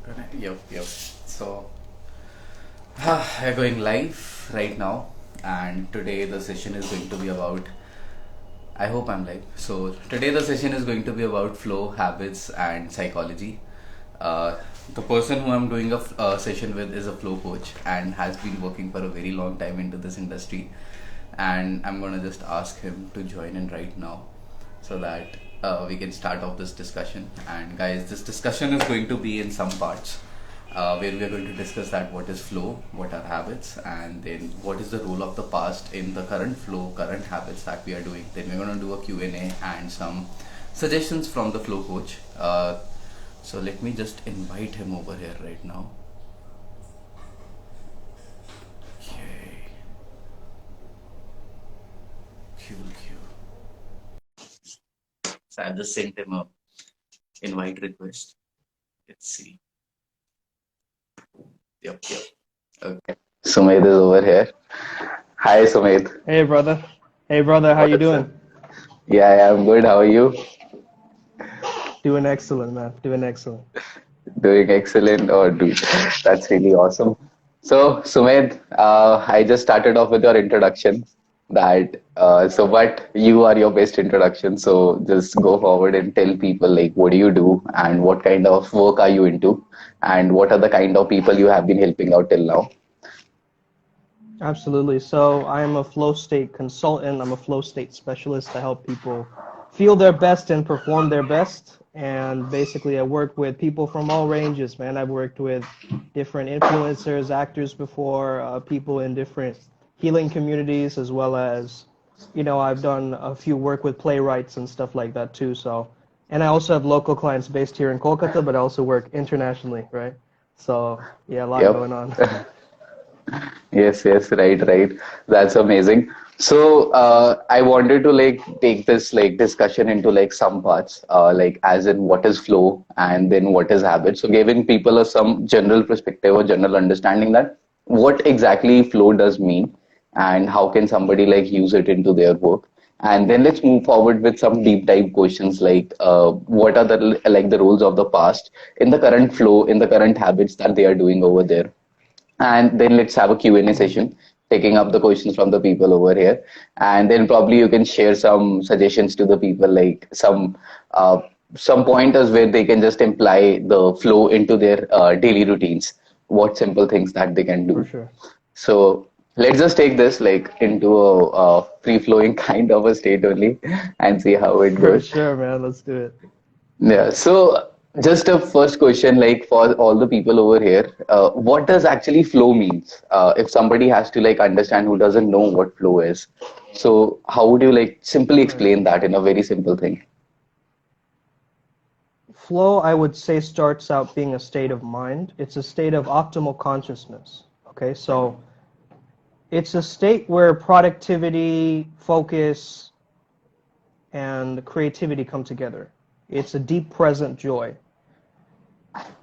Yep, yep. So, we're going live right now, and today the session is going to be about. I hope I'm live. So, today the session is going to be about flow, habits, and psychology. Uh, the person who I'm doing a session with is a flow coach and has been working for a very long time into this industry. And I'm gonna just ask him to join in right now so that we can start off this discussion. And guys, this discussion is going to be in some parts where we are going to discuss that what is flow, what are habits, and then what is the role of the past in the current flow, current habits that we are doing. Then we're going to do a Q&A and some suggestions from the flow coach. So let me just invite him over here right now. Okay, cool, cool. So I've just sent him a invite request. Let's see. Yep, yep. Okay. Sumit is over here. Hi, Sumit. Hey brother. Hey brother, how you What's up? doing? Yeah, I'm good. How are you? Doing excellent, man. Doing excellent. Doing excellent. Oh, dude, that's really awesome. So, Sumit, I just started off with your introduction. But you are your best introduction. So, just go forward and tell people like what do you do and what kind of work are you into and what are the kind of people you have been helping out till now. Absolutely. So I'm a flow state consultant. I'm a flow state specialist. I help people feel their best and perform their best. And basically I work with people from all ranges, man. I've worked with different influencers, actors before, people in different healing communities, as well as, I've done a few work with playwrights and stuff like that too. So, and I also have local clients based here in Kolkata, but I also work internationally, right? So yeah, a lot Yep. going on. Yes, yes, right, right. That's amazing. So, I wanted to like take this like discussion into like some parts, like as in what is flow and then what is habit. So, giving people some general perspective or general understanding that what exactly flow does mean and how can somebody like use it into their work. And then let's move forward with some deep dive questions like what are the like the roles of the past in the current flow, in the current habits that they are doing over there, and then let's have a Q&A Mhm. session taking up the questions from the people over here, and then probably you can share some suggestions to the people like uh, some pointers where they can just imply the flow into their daily routines, what simple things that they can For do. sure. So let's just take this like into a free flowing kind of a state only and see how it For goes. sure, man. Let's do it. Yeah, so just a first question, like for all the people over here, what does actually flow means? If somebody has to like understand who doesn't know what flow is, so how would you like simply Right. explain that in a very simple thing? Flow, I would say, starts out being a state of mind. It's a state of optimal consciousness. Okay, so it's a state where productivity, focus, and creativity come together. It's a deep present joy.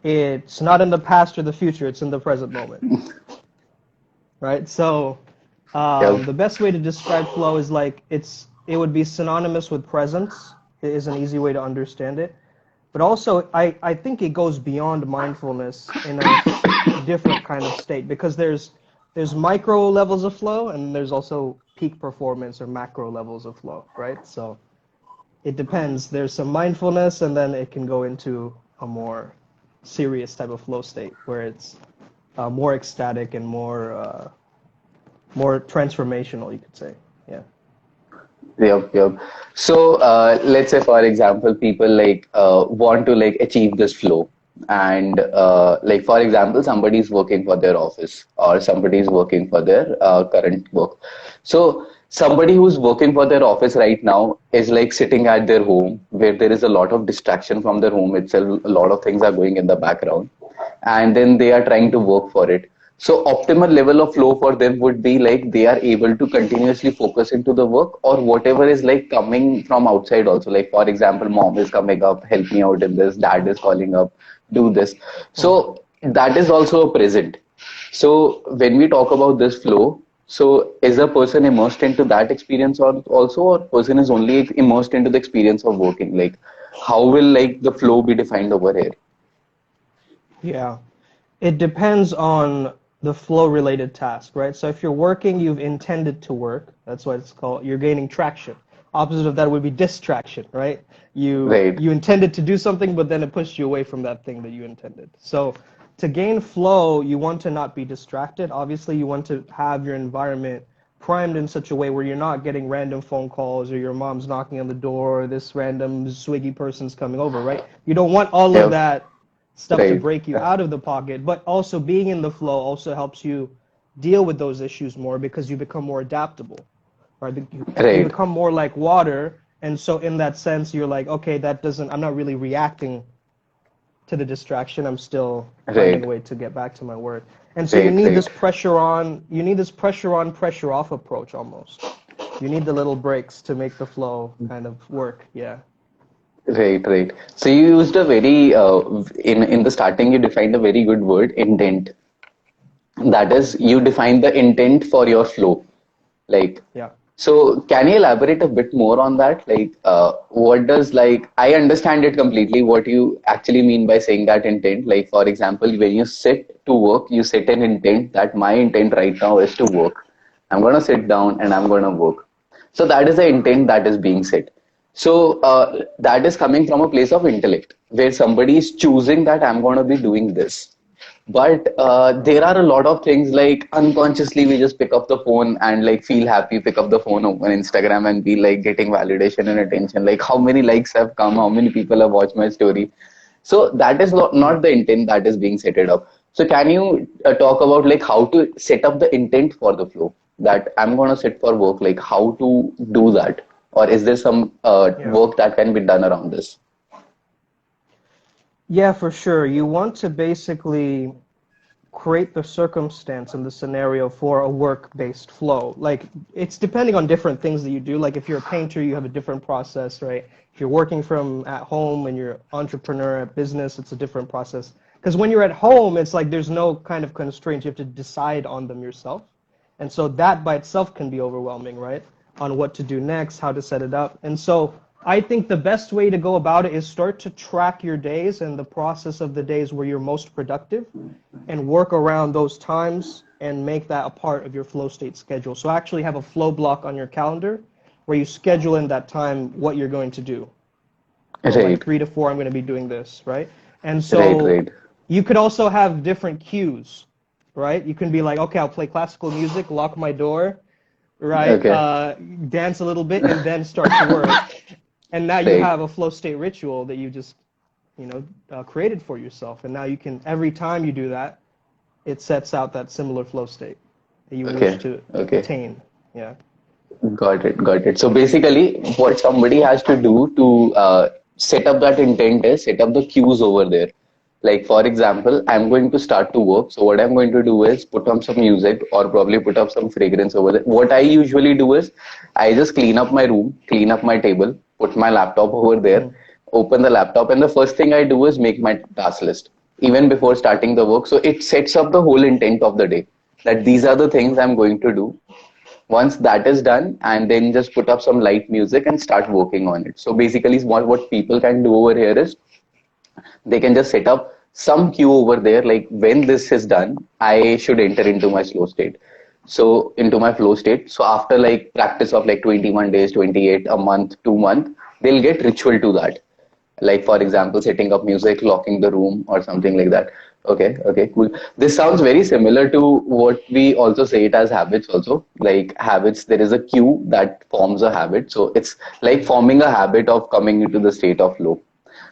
It's not in the past or the future, it's in the present moment, right? So, Yeah, the best way to describe flow is like it would be synonymous with presence. It is an easy way to understand it. But also, I think it goes beyond mindfulness in a different kind of state because there's micro levels of flow and there's also peak performance or macro levels of flow, right? So it depends. There's some mindfulness and then it can go into a more serious type of flow state where it's more ecstatic and more transformational, you could say. Yeah. yep, yep. So let's say for example, people like want to like achieve this flow, and like for example, somebody is working for their office or somebody is working for their current work. So somebody who's working for their office right now is like sitting at their home where there is a lot of distraction from their home itself. A lot of things are going in the background, and then they are trying to work for it. So optimal level of flow for them would be like they are able to continuously focus into the work or whatever is like coming from outside also. Like for example, mom is coming up, help me out in this, dad is calling up, do this. Mhm. So that is also a present. So when we talk about this flow, so is a person immersed into that experience or also, or person is only immersed into the experience of working? Like how will like the flow be defined over here? Yeah. It depends on the flow related task, right? So if you're working, you've intended to work. That's what it's called. You're gaining traction. Opposite of that would be distraction, right? You Right, you intended to do something, but then it pushed you away from that thing that you intended. So to gain flow, you want to not be distracted. Obviously, you want to have your environment primed in such a way where you're not getting random phone calls or your mom's knocking on the door or this random swiggy person's coming over, right? You don't want all of yep, that stuff to right, break you out of the pocket, but also being in the flow also helps you deal with those issues more because you become more adaptable, right? You right, become more like water, and so in that sense, you're like, okay, I'm not really reacting to the distraction. I'm still finding a right, way to get back to my work. And so right, right. you need this pressure on, pressure off approach almost. You need the little breaks to make the flow kind of work. Yeah. Right, right. So you used a very in the starting you defined a very good word, intent. That is, you define the intent for your flow. Like, Yeah. so can you elaborate a bit more on that? Like, what does like I understand it completely. What you actually mean by saying that intent? Like, for example, when you sit to work, you set an intent that my intent right now is to work. I'm gonna sit down and I'm gonna work. So that is the intent that is being set. So that is coming from a place of intellect, where somebody is choosing that I'm gonna be doing this. But there are a lot of things like unconsciously we just pick up the phone and like feel happy, pick up the phone, open Instagram and be like getting validation and attention. Like how many likes have come, how many people have watched my story. So that is Yeah. not the intent that is being set it up. So can you talk about like how to set up the intent for the flow that I'm gonna sit for work, like how to do that? Or is there some Yeah. work that can be done around this? Yeah, for sure. You want to basically create the circumstance and the scenario for a work-based flow. Like it's depending on different things that you do. Like if you're a painter, you have a different process, right? If you're working from at home and you're entrepreneur at business, it's a different process. Because when you're at home, it's like there's no kind of constraints. You have to decide on them yourself. And so that by itself can be overwhelming, right? On what to do next, how to set it up. And so I think the best way to go about it is start to track your days and the process of the days where you're most productive and work around those times and make that a part of your flow state schedule. So actually have a flow block on your calendar where you schedule in that time what you're going to do. From like Right, 3 to 4, I'm going to be doing this, right? And right, so right. you could also have different cues, right? You can be like, okay, I'll play classical music, lock my door, right? Okay, Dance a little bit, and then start to work. And now you right. have a flow state ritual that you just, created for yourself. And now you can, every time you do that, it sets out that similar flow state that you wish Okay, to okay. attain. Yeah. Got it, got it. So basically, what somebody has to do to set up that intent is set up the cues over there. Like, for example, I'm going to start to work. So, what I'm going to do is put on some music or probably put up some fragrance over there. What I usually do is I just clean up my room, clean up my table, put my laptop over there, Mm. open the laptop, and the first thing I do is make my task list even before starting the work. So, it sets up the whole intent of the day that these are the things I'm going to do. Once that is done, and then just put up some light music and start working on it. So basically what people can do over here is they can just set up some cue over there, like when this is done I should enter into my slow state, so into my flow state. So after like practice of like 21 days, 28, a month, 2 month, they'll get ritual to that, like for example setting up music, locking the room or something like that. Okay, okay, cool. This sounds very similar to what we also say it as habits also. Like habits, there is a cue that forms a habit, so it's like forming a habit of coming into the state of flow.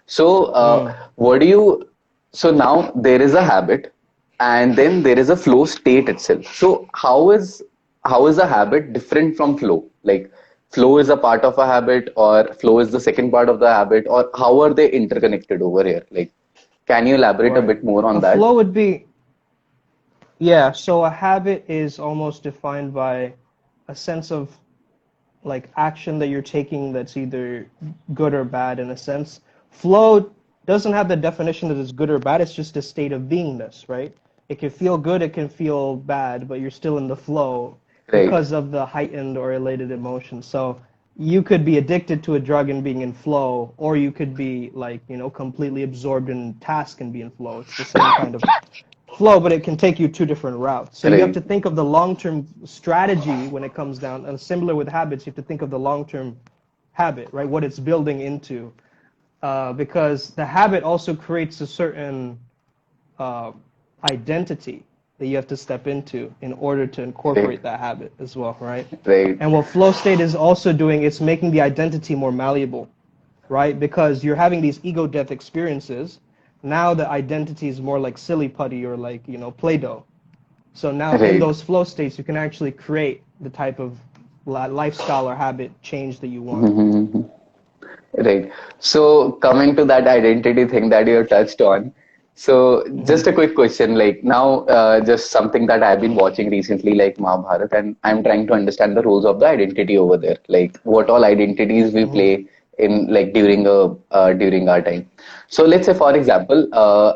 So Mm. what do you, so now there is a habit and then there is a flow state itself. So how is a habit different from flow? Like flow is a part of a habit or flow is the second part of the habit, or how are they interconnected over here? Like can you elaborate a Right. bit more on A that? flow would be, yeah, so a habit is almost defined by a sense of like action that you're taking that's either good or bad in a sense. Flow doesn't have the definition that it's good or bad, it's just a state of beingness, right? It can feel good, it can feel bad, but you're still in the flow Right, because of the heightened or elated emotion. So you could be addicted to a drug and being in flow, or you could be like, completely absorbed in task and be in flow. It's the same kind of flow, but it can take you two different routes. So you have Right. to think of the long-term strategy when it comes down, and similar with habits, you have to think of the long-term habit, right? What it's building into, because the habit also creates a certain uh, identity that you have to step into in order to Right. incorporate that habit as well, right? Right. And what flow state is also doing, it's making the identity more malleable, right? Because you're having these ego death experiences. Now the identity is more like silly putty or like, Play-Doh. So now in Right. those flow states, you can actually create the type of lifestyle or habit change that you want. Mhm. Right. So coming to that identity thing that you touched on. So Hmm. just a quick question, like now, just something that I've been watching recently, like Mahabharat, and I'm trying to understand the roles of the identity over there, like what all identities we Hmm. play in like during our time. So let's say, for example,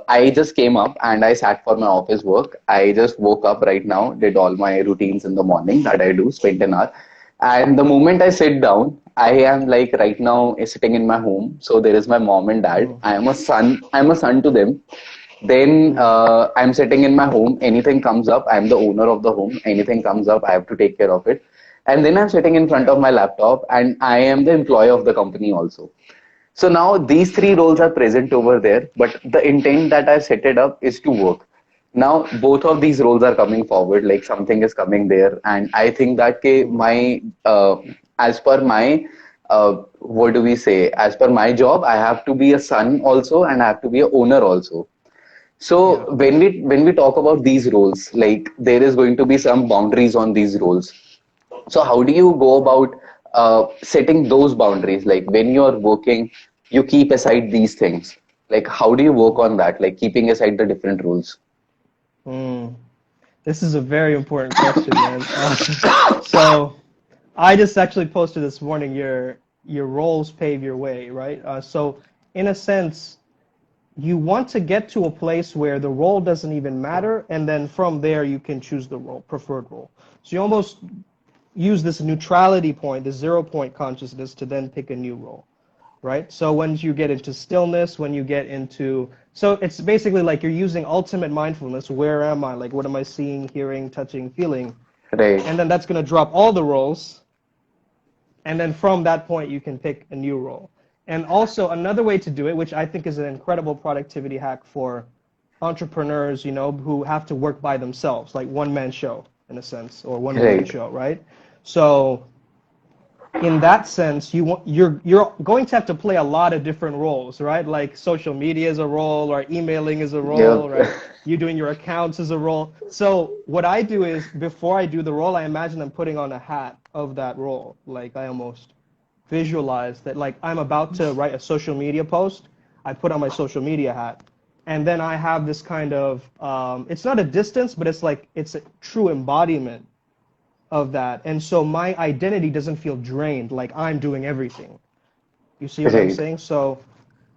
I just came up and I sat for my office work. I just woke up right now, did all my routines in the morning that I do, spent an hour. And the moment I sit down, I am like right now sitting in my home. So there is my mom and dad. Hmm. I am a son. I'm a son to them. Then Hmm. I'm sitting in my home. Anything comes up, I'm the owner of the home. Anything comes up, I have to take care of it. And then I'm sitting in front of my laptop, and I am the employee of the company also. So now these three roles are present over there, but the intent that I've set it up is to work. Now both of these roles are coming forward, like something is coming there, and I think that Hmm. as per my what do we say? As per my job, I have to be a son also, and I have to be a owner also. Yeah. So when we talk about these roles, like there is going to be some boundaries on these roles. So how do you go about setting those boundaries? Like when you're working, you keep aside these things. Like how do you work Hmm. on that? Like keeping aside the different rules. Hmm. This is a very important question, man. So I just actually posted this morning, your roles pave your way, right? So in a sense, you want to get to a place where the role doesn't even matter, and then from there you can choose the role, preferred role. So you almost use this neutrality point, the 0 point consciousness, to then pick a new role, right? So when you get into stillness, when you get into, so it's basically like you're using ultimate mindfulness. Where am I? Like, what am I seeing, hearing, touching, feeling? Right, And then that's going to drop all the roles, and then from that point you can pick a new role. And also another way to do it, which I think is an incredible productivity hack for entrepreneurs, who have to work by themselves, like one man show in a sense, or one woman right, show, right? So in that sense, you're going to have to play a lot of different roles, right? Like social media is a role, or emailing is a role, yep, right? You doing your accounts is a role. So what I do is before I do the role, I imagine I'm putting on a hat of that role. Like I almost visualize that like I'm about to write a social media post. I put on my social media hat. And then I have this kind of it's not a distance, but it's like it's a true embodiment of that. And so my identity doesn't feel drained, like I'm doing everything. You see what I'm right, saying? So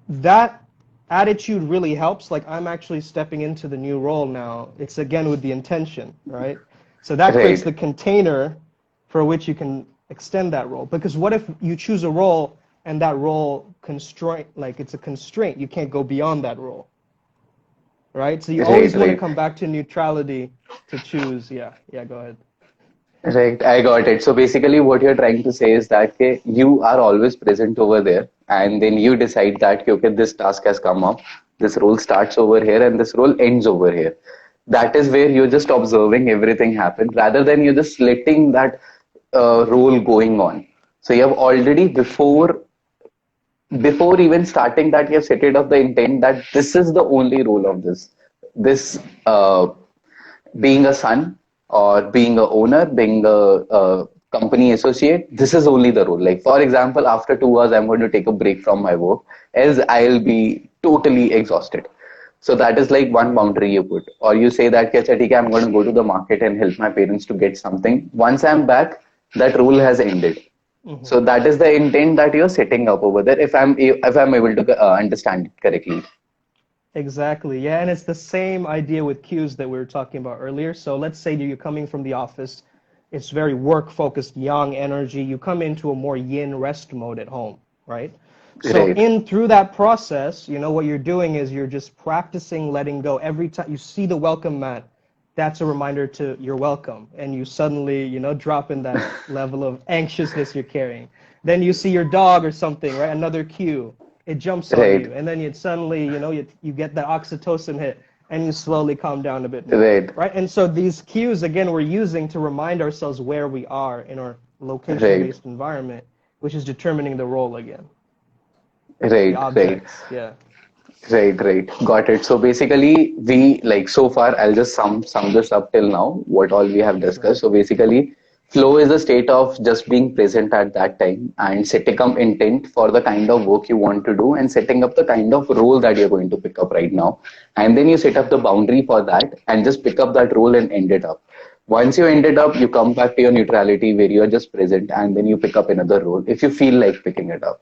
that attitude really helps. Like I'm actually stepping into the new role now. It's again with the intention, right? So that creates right, the container for which you can extend that role. Because what if you choose a role and that role constraint, like it's a constraint, you can't go beyond that role, right? So you right, always want to right. come back to neutrality to choose. Yeah, yeah, go ahead. Right, I got it. So basically, what you're trying to say is that you are always present over there, and then you decide that okay, this task has come up, this role starts over here, and this role ends over here. That is where you're just observing everything happen, rather than you're just letting that role going on. So you have already before even starting that, you have set it up the intent that this is the only role of this being a son or being a owner, being a company associate, this is only the role. Like for example, after 2 hours, I'm going to take a break from my work as I'll be totally exhausted. So that is like one boundary you put. Or you say that, "Okay, okay, I'm going to go to the market and help my parents to get something. Once I'm back, that rule has ended. Hmm. So that is the intent that you're setting up over there. If I'm able to understand it correctly. Exactly. Yeah, and it's the same idea with cues that we were talking about earlier. So let's say you're coming from the office, it's very work focused, yang energy. You come into a more yin rest mode at home, right? So Right. in through that process, what you're doing is you're just practicing letting go. Every time you see the welcome mat, that's a reminder to you're welcome, and you suddenly, drop in that level of anxiousness you're carrying. Then you see your dog or something, right? Another cue, it jumps on Right. you, and then you suddenly, you get that oxytocin hit, and you slowly calm down a bit more, Right. right? And so these cues again we're using to remind ourselves where we are in our Right. location-based environment, which is determining the role again, the Right. Right. objects. Yeah. Right, right. Got it. So basically, we like so far, I'll just sum this up till now, what all we have Sure. discussed. So basically, flow is a state of just being present at that time and setting up intent for the kind of work you want to do and setting up the kind of role that you're going to pick up right now. And then you set up the boundary for that and just pick up that role and end it up. Once you end it up, you come back to your neutrality where you're just present and then you pick up another role if you feel like picking it up.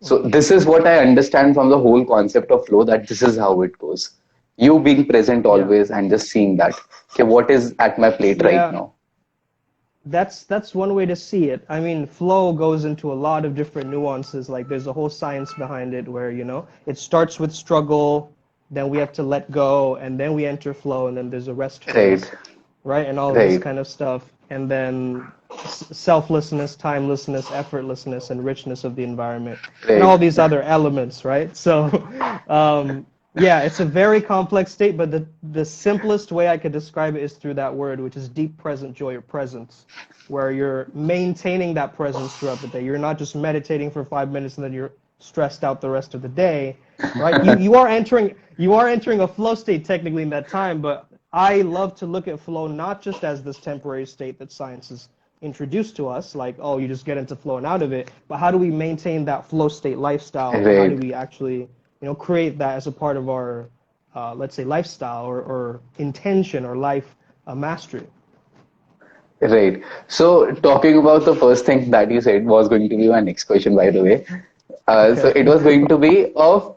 So Hmm. this is what I understand from the whole concept of flow, that this is how it goes. You being present Yeah. always and just seeing that. Okay, what is at my plate right Yeah. now? That's one way to see it. I mean, flow goes into a lot of different nuances. Like there's a whole science behind it where, it starts with struggle, then we have to let go, and then we enter flow, and then there's a rest Right, phase, right? And all of this right, kind of stuff. And then selflessness, timelessness, effortlessness, and richness of the environment, and right, all these other elements, right? So, yeah, it's a very complex state, but the simplest way I could describe it is through that word, which is deep present joy or presence, where you're maintaining that presence throughout the day. You're not just meditating for 5 minutes and then you're stressed out the rest of the day, right? You are entering a flow state technically in that time, but I love to look at flow not just as this temporary state that science has introduced to us, like, oh, you just get into flow and out of it, but how do we maintain that flow state lifestyle, and how do right, we actually, create that as a part of our, let's say, lifestyle or intention or life mastery? right. So talking about the first thing that you said was going to be my next question, by the way. So Okay. it was going to be of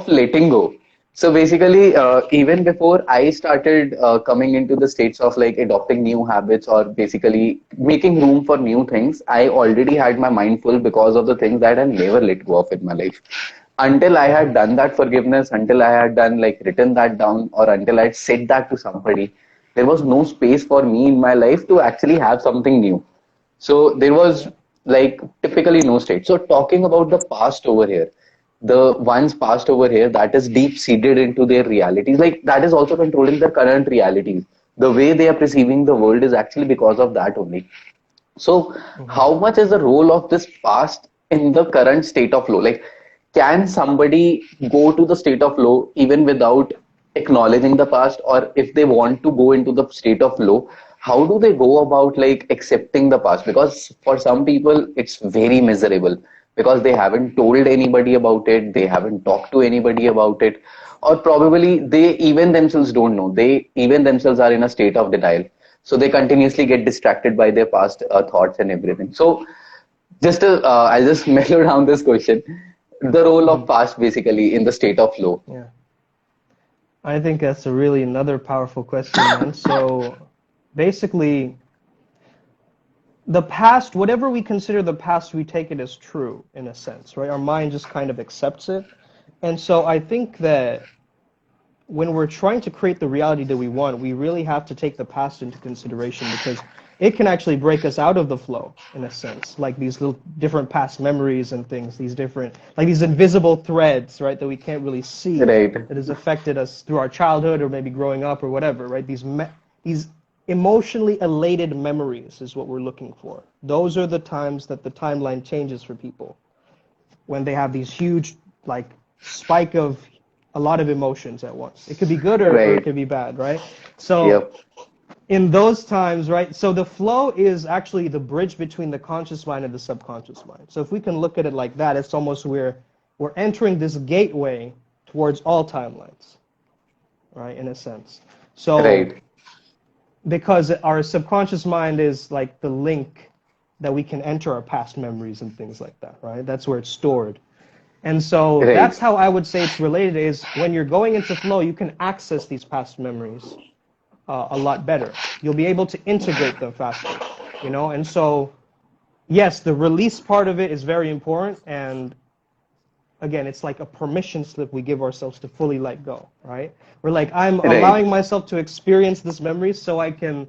letting go. So basically, even before I started coming into the states of like adopting new habits or basically making room for new things, I already had my mind full because of the things that I never let go of in my life. Until I Hmm. had done that forgiveness, until I had done like written that down, or until I'd said that to somebody, there was no space for me in my life to actually have something new. So there was Yeah. like typically no state. So talking about the past over here, the ones past over here that is deep seated into their realities, like that is also controlling their current realities. The way they are perceiving the world is actually because of that only. So, Hmm. how much is the role of this past in the current state of flow? Like, can somebody go to the state of flow even without acknowledging the past, or if they want to go into the state of flow, how do they go about like accepting the past? Because for some people, it's very miserable because they haven't told anybody about it, they haven't talked to anybody about it, or probably they even themselves don't know. They even themselves are in a state of denial, so they continuously get distracted by their past thoughts and everything. So I'll just mellow down this question. The role of Hmm. past basically in the state of flow. Yeah. I think that's a really another powerful question, man. So basically, the past, whatever we consider the past, we take it as true in a sense, right? Our mind just kind of accepts it. And so I think that when we're trying to create the reality that we want, we really have to take the past into consideration, because it can actually break us out of the flow in a sense, like these little different past memories and things, these different, like these invisible threads, right, that we can't really see, Right, that has affected us through our childhood or maybe growing up or whatever, right? These emotionally elated memories is what we're looking for. Those are the times that the timeline changes for people, when they have these huge, like, spike of a lot of emotions at once. It could be good, or it right, could be bad, right? So yep, in those times, right? So the flow is actually the bridge between the conscious mind and the subconscious mind. So if we can look at it like that, it's almost we're entering this gateway towards all timelines, right? In a sense. So right, because our subconscious mind is like the link that we can enter our past memories and things like that, right? That's where it's stored. And so right, that's how I would say it's related, is when you're going into flow, you can access these past memories a lot better. You'll be able to integrate them faster. you know. And so, yes, the release part of it is very important. And again, it's like a permission slip we give ourselves to fully let go, right? We're like, I'm Right, allowing myself to experience this memory so I can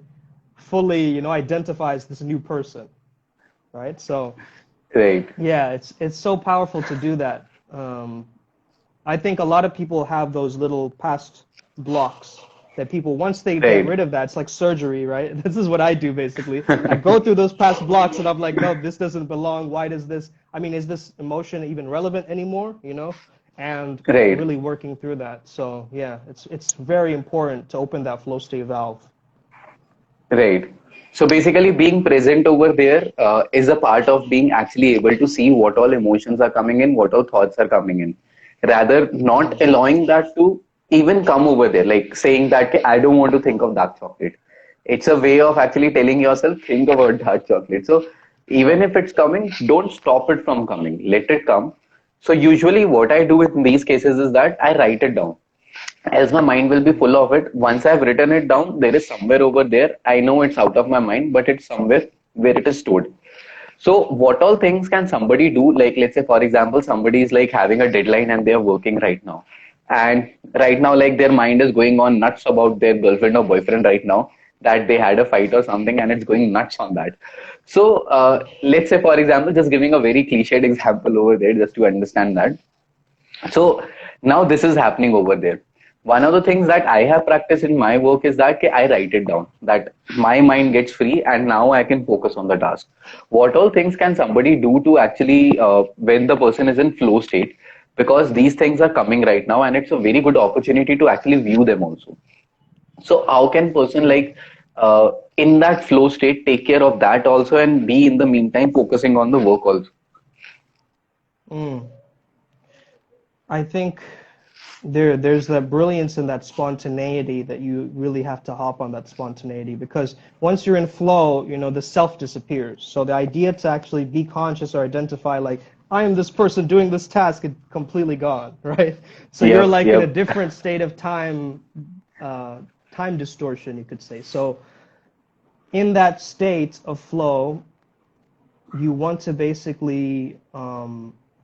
fully, identify as this new person, right? So, right, yeah, it's so powerful to do that. I think a lot of people have those little past blocks that people, once they get right, rid of that, it's like surgery, right? This is what I do basically. I go through those past blocks and I'm like, no, this doesn't belong. Why does this? I mean, is this emotion even relevant anymore? And right, really working through that. So yeah, it's very important to open that flow state valve. right. So basically, being present over there is a part of being actually able to see what all emotions are coming in, what all thoughts are coming in. Rather, not Mm. allowing that to even come over there, like saying that "Okay, I don't want to think of dark chocolate." It's a way of actually telling yourself, think about dark chocolate. So even if it's coming, don't stop it from coming. Let it come. So usually, what I do in these cases is that I write it down, as my mind will be Mm. full of it. Once I've written it down, there is somewhere over there. I know it's out of my mind, but it's somewhere where it is stored. So, what all things can somebody do? Like, let's say, for example, somebody is like having a deadline and they're working right now. And right now, like, their mind is going on nuts about their girlfriend or boyfriend right now, that they had a fight or something, and it's going nuts on that. So, let's say, for example, just giving a very cliched example over there, just to understand that. So now this is happening over there. One of the things that I have practiced in my work is that I write it down, that my mind gets free and now I can focus on the task. What all things can somebody do to actually, when the person is in flow state? Because these things are coming right now and it's a very good opportunity to actually view them also. So how can person Mm. like in that flow state take care of that also and be in the meantime focusing on the work also? Mm. I think there's that brilliance in that spontaneity that you really have to hop on that spontaneity, because once you're in flow, the self disappears. So the idea to actually be conscious or identify like I am this person doing this task is completely gone, right? So you're Yep, like in a yep, different state of uh, time distortion, you could say. So in that state of flow, you want to basically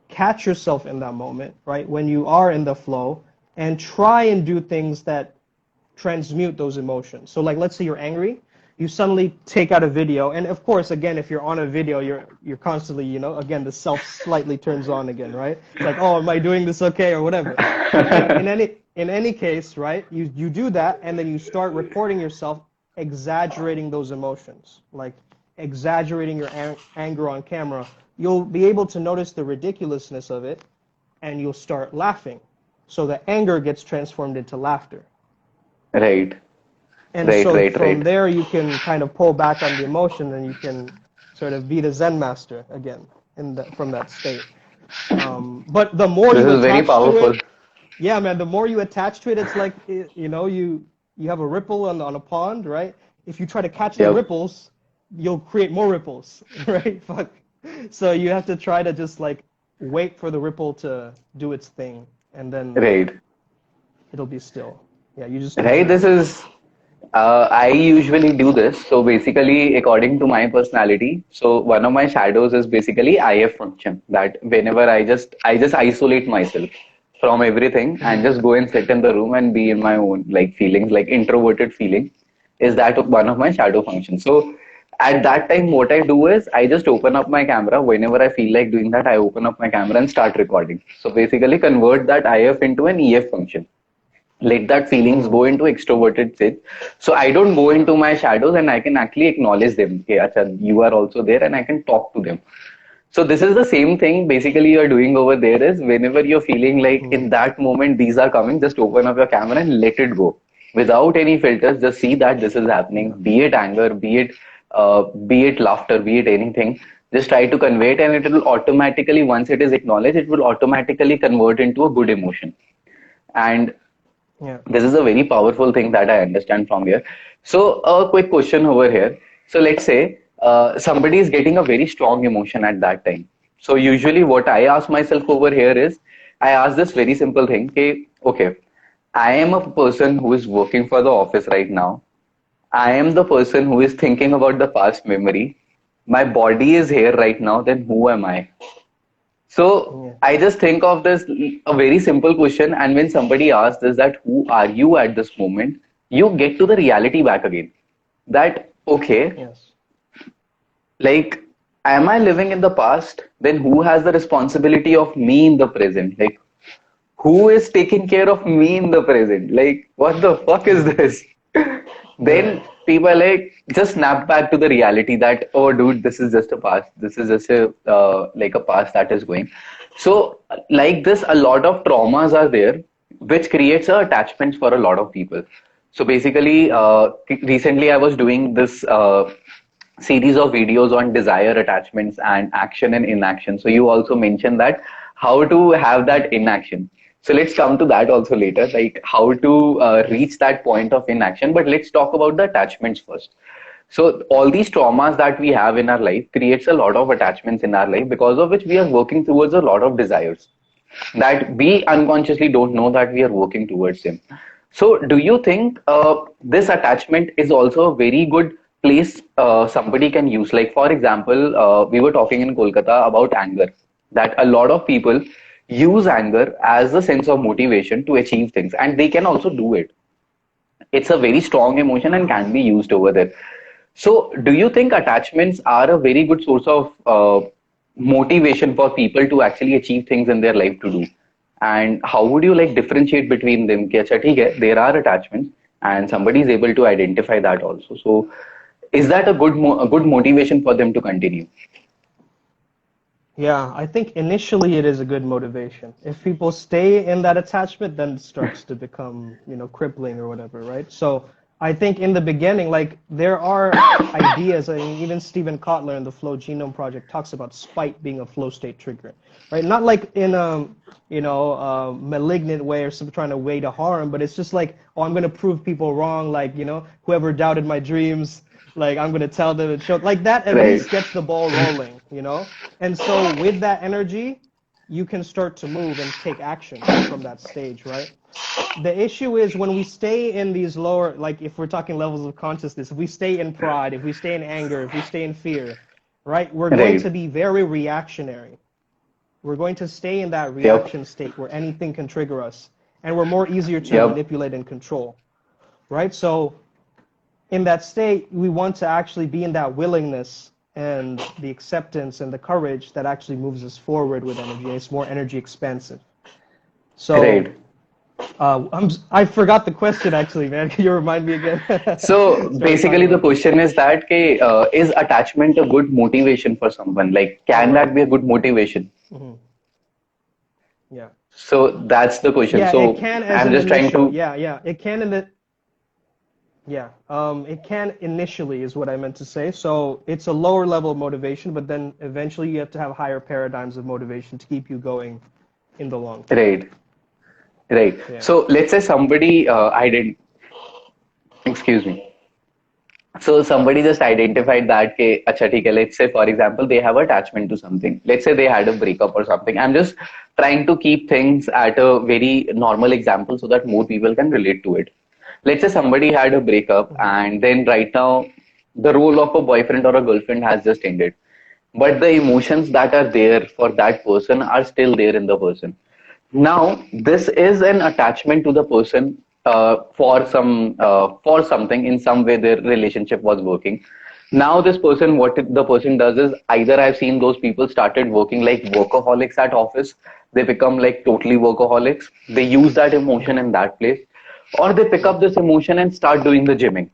catch yourself in that moment, right? When you are in the flow, and try and do things that transmute those emotions. So, like, let's say you're angry, you suddenly take out a video, and of course, again, if you're on a video, you're constantly, again, the self slightly turns on again, right? It's like, oh, am I doing this okay or whatever? But then in any case, right? You do that, and then you start recording yourself exaggerating those emotions, like exaggerating your anger on camera. You'll be able to notice the ridiculousness of it, and you'll start laughing. So the anger gets transformed into laughter. right, And right, so right, from right. there, you can kind of pull back on the emotion, and you can sort of be the Zen master again from that state. But the more This you is very attach to powerful. it, yeah, man, the more you attach to it, it's like, you have a ripple on a pond, right? If you try to catch the Yep. ripples, you'll create more ripples, right? Fuck. So you have to try to just like wait for the ripple to do its thing, and then Right. it'll be still. Yeah, you just Right. observe This it. is, I usually do this. So basically, according to my personality, so one of my shadows is basically IF function. That whenever I just isolate myself from everything and Mm. just go and sit in the room and be in my own like feelings, like introverted feeling, is that one of my shadow functions. So at that time, what I do is I just open up my camera. Whenever I feel like doing that, I open up my camera and start recording. So basically, convert that IF into an EF function, let that feelings Mm. go into extroverted state. So I don't go into my shadows and I can actually acknowledge them. Okay, acha, you are also there and I can talk to them. So this is the same thing basically you're doing over there is whenever you're feeling like in Mm. that moment these are coming, just open up your camera and let it go. Without any filters, just see that this is happening, Yeah. be it anger, be it laughter, be it anything. Just try to convey it and it will automatically, once it is acknowledged, it will automatically convert into a good emotion. And Yeah. this is a very powerful thing that I understand from here. So, a quick question over here. So, let's say somebody is getting a very strong emotion at that time. So, usually, what I ask myself over here is I ask this very simple thing. Okay, I am a person who is working for the office right now. I am the person who is thinking about the past memory. My body is here right now, then who am I? So Yeah. I just think of this a very simple question, and when somebody asks this, that who are you at this moment, you get to the reality back again. That okay, Yes. like am I living in the past? Then who has the responsibility of me in the present? Like who is taking care of me in the present? Like, what the fuck is Hmm. this? Then Right. people like just snap back to the reality that, oh, dude, this is just a past. This is just a like a past that is going. So, like this, a lot of traumas are there, which creates a attachments for a lot of people. So basically, Yeah. recently I was doing this series of videos on desire, attachments, and action and inaction. So you also mentioned that how to have that inaction. So let's come to that also later, like how to reach that point of inaction. But let's talk about the attachments first. So all these traumas that we have in our life creates a lot of attachments in our life, because of which we are working towards a lot of desires that we unconsciously don't know that we are working towards them. So, do you think this attachment is also a very good place somebody can use? Like, for example, we were talking in Kolkata about anger, that a lot of people use anger as a sense of motivation to achieve things, and they can also do it. It's a very strong emotion and can be used over there. So, do you think attachments are a very good source of motivation for people to actually achieve things in their life to do? And how would you like differentiate between them? कि अच्छा ठीक है, there are attachments, and somebody is able to identify that also. So, is that a good motivation for them to continue? Yeah, I think initially it is a good motivation. If people stay in that attachment, then it starts to become, crippling or whatever, right? So I think in the beginning, like there are ideas. I mean, even Stephen Kotler in the Flow Genome Project talks about spite being a flow state trigger, right? Not like in malignant way or some trying to way to harm, but it's just like, oh, I'm gonna prove people wrong. Like, whoever doubted my dreams, like I'm gonna tell them and show like that at Right, least gets the ball rolling. And so with that energy, you can start to move and take action from that stage, right? The issue is when we stay in these lower, like if we're talking levels of consciousness, if we stay in pride, if we stay in anger, if we stay in fear, right, we're going right, to be very reactionary. We're going to stay in that yep, reaction state where anything can trigger us, and we're more easier to yep, manipulate and control, right? So in that state, we want to actually be in that willingness and the acceptance and the courage that actually moves us forward with energy. It's more energy expansive. So right. I forgot the question actually, man. Can you remind me again? So Started talking basically, the about this. question is that is attachment a good motivation for someone? Like, All can right. that be a good motivation? Mm-hmm. Yeah. So that's the question. Yeah, it So can as I'm an just trying initial. to, Yeah. It can in the. Yeah. It can initially is what I meant to say. So it's a lower level of motivation, but then eventually you have to have higher paradigms of motivation to keep you going in the long term. right, right. Yeah. So let's say somebody, I didn't, excuse me. So somebody just identified that, ke, acha, theek hai, let's say, for example, they have attachment to something. Let's say they had a breakup or something. I'm just trying to keep things at a very normal example so that more people can relate to it. Let's say somebody had a breakup, Mm-hmm. and then right now the role of a boyfriend or a girlfriend has just ended. But the emotions that are there for that person are still there in the person. Now, this is an attachment to the person for something in some way their relationship was working. Now, this person, what the person does is either I've seen those people started working like workaholics at office, they become like totally workaholics, they use that emotion Mm-hmm. in that place, or they pick up this emotion and start doing the gymming.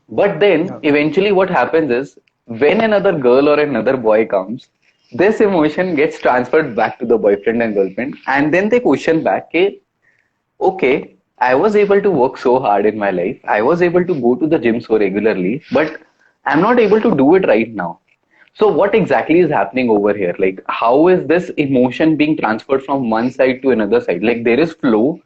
But then Yeah. eventually what happens is when another girl or another boy comes, this emotion gets transferred back to the boyfriend and girlfriend, and then they question back, "Ke, okay, I was able to work so hard in my life. I was able to go to the gym so regularly, but I'm not able to do it right now. So what exactly is happening over here? Like, how is this emotion being transferred from one side to another side? Like, there is flow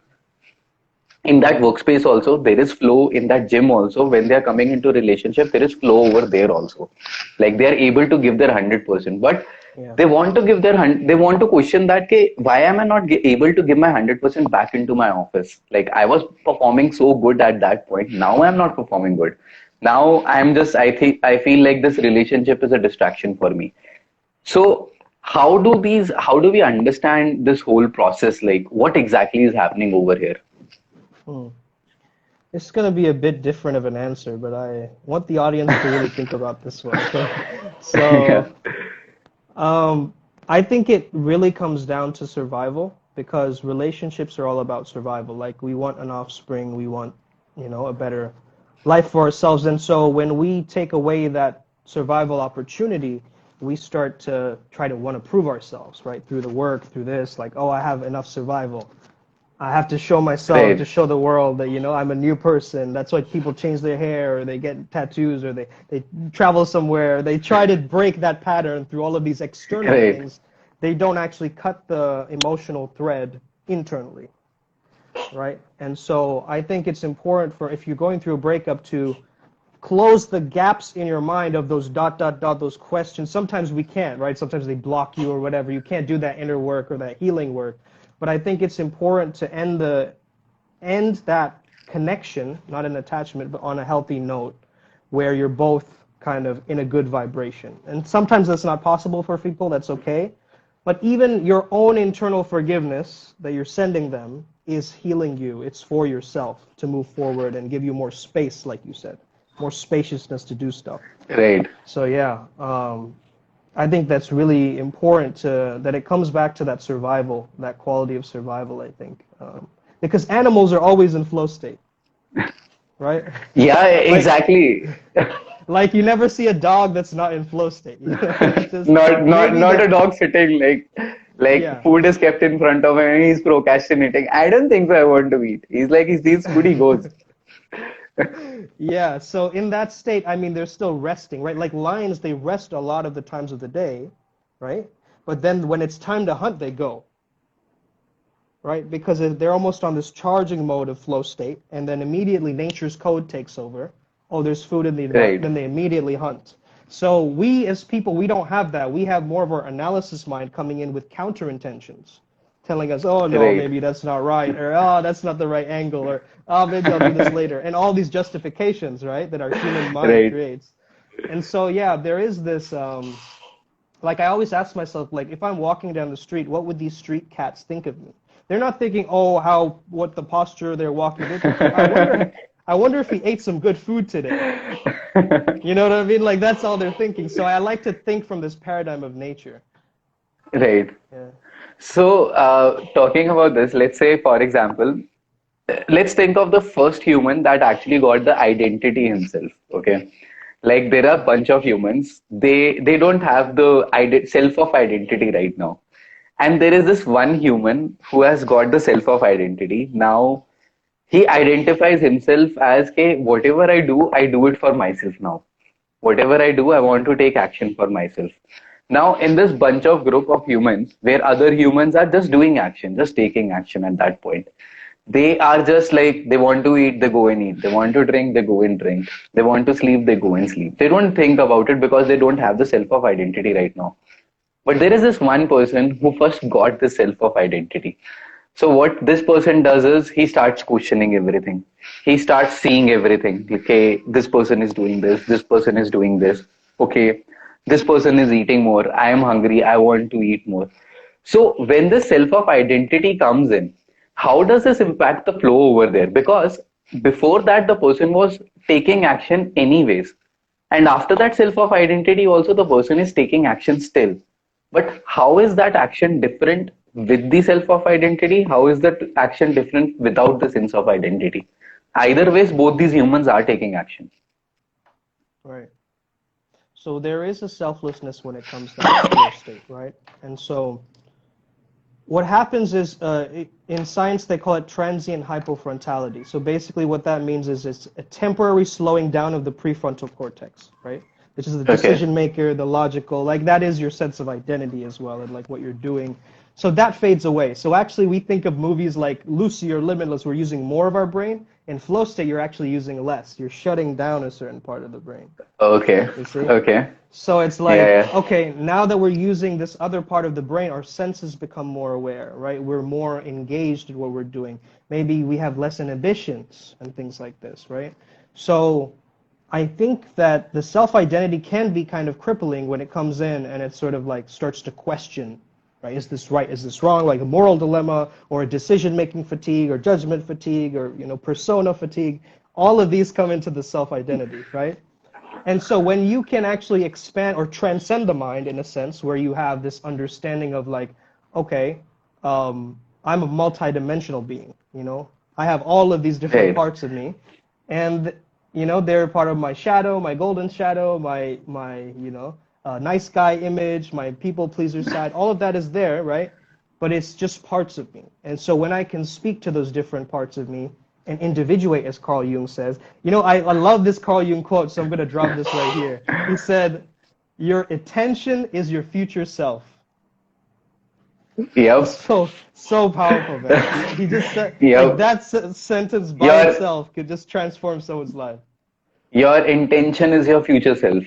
in that workspace also, there is flow in that gym also. When they are coming into relationship, there is flow over there also. Like, they are able to give their 100%, but Yeah. they want to give their they want to question that, "Ke, why am I not able to give my 100% back into my office? Like, I was performing so good at that point, now I'm not performing good. Now I feel like this relationship is a distraction for me. So how do we understand this whole process? Like what exactly is happening over here? Hmm. It's going to be a bit different of an answer, but I want the audience to really think about this one, okay? Yeah. So, um, I think it really comes down to survival because relationships are all about survival. Like we want an offspring, we want, a better life for ourselves. And so when we take away that survival opportunity, we start to try to want to prove ourselves, right? Through the work, through this, like, oh, I have enough survival. I have to show myself to Right. show the world that I'm a new person. That's why people change their hair or they get tattoos or they travel somewhere. They try to break that pattern through all of these external Right. things. They don't actually cut the emotional thread internally, right? And so I think it's important for if you're going through a breakup to close the gaps in your mind of those dot dot dot those questions. Sometimes we can't, right? Sometimes they block you or whatever. You can't do that inner work or that healing work. But I think it's important to end that connection, not an attachment, but on a healthy note where you're both kind of in a good vibration. And sometimes that's not possible for people, that's okay. But even your own internal forgiveness that you're sending them is healing you. It's for yourself to move forward and give you more space, like you said, more spaciousness to do stuff. Right. So yeah, I think that's really important that it comes back to that survival, that quality of survival, I think. Because animals are always in flow state, right? Yeah, like, exactly. like you never see a dog that's not in flow state. It's just maybe Not a they're, dog sitting like yeah. food is kept in front of him and he's procrastinating. I don't think so I want to eat. He's like he sees food, he goes. Yeah, so in that state, I mean, they're still resting, right? Like lions, they rest a lot of the times of the day, right? But then when it's time to hunt, they go, right? Because they're almost on this charging mode of flow state, and then immediately nature's code takes over. Oh, there's food in the environment, Right. then they immediately hunt. So we as people, we don't have that. We have more of our analysis mind coming in with counter intentions, telling us, oh no, Right. maybe that's not right, or oh, that's not the right angle, or oh, maybe I'll do this later, and all these justifications, right, that our human mind Right. creates. And so, yeah, there is this, like I always ask myself, like if I'm walking down the street, what would these street cats think of me? They're not thinking, oh, what the posture they're walking. They're thinking, I wonder if he ate some good food today. You know what I mean? Like that's all they're thinking. So I like to think from this paradigm of nature. Right. Yeah. So, talking about this, let's say, for example, let's think of the first human that actually got the identity himself. Okay, like there are a bunch of humans. They don't have the self of identity right now, and there is this one human who has got the self of identity. Now he identifies himself as, okay, whatever I do it for myself now. Whatever I do, I want to take action for myself. Now, in this bunch of group of humans, where other humans are just doing action, just taking action at that point, they are just like they want to eat, they go and eat. They want to drink, they go and drink. They want to sleep, they go and sleep. They don't think about it because they don't have the self of identity right now. But there is this one person who first got the self of identity. So what this person does is he starts questioning everything. He starts seeing everything. Okay, this person is doing this person is doing this. Okay, this person is eating more. I am hungry. I want to eat more. So when the self of identity comes in, how does this impact the flow over there? Because before that, the person was taking action anyways. And after that self of identity, also the person is taking action still. But how is that action different with the self of identity? How is that action different without the sense of identity? Either ways, both these humans are taking action. Right. So there is a selflessness when it comes down to flow state, right? And so what happens is in science they call it transient hypofrontality. So basically what that means is it's a temporary slowing down of the prefrontal cortex, right? Which is the Okay. decision maker, the logical, like that is your sense of identity as well and like what you're doing. So that fades away. So actually we think of movies like Lucy or Limitless, we're using more of our brain. In flow state, you're actually using less. You're shutting down a certain part of the brain, Okay. you see? Okay. So it's Yeah, like, yeah. okay, now that we're using this other part of the brain, our senses become more aware, right? We're more engaged in what we're doing. Maybe we have less inhibitions and things like this, right? So I think that the self-identity can be kind of crippling when it comes in and it sort of like starts to question, right? Is this right? Is this wrong? Like a moral dilemma or a decision-making fatigue or judgment fatigue or, persona fatigue. All of these come into the self-identity, right? And so when you can actually expand or transcend the mind in a sense where you have this understanding of like, okay, I'm a multidimensional being, I have all of these different Right. parts of me, and they're part of my shadow, my golden shadow, my nice guy image, my people pleaser side. All of that is there, right? But it's just parts of me. And so when I can speak to those different parts of me and individuate, as Carl Jung says, I love this Carl Jung quote, so I'm going to drop this right here. He said, "Your attention is your future self." It's Yep. so powerful, man. He just said like Yep. that sentence by Your itself could just transform someone's life. your intention is your future self.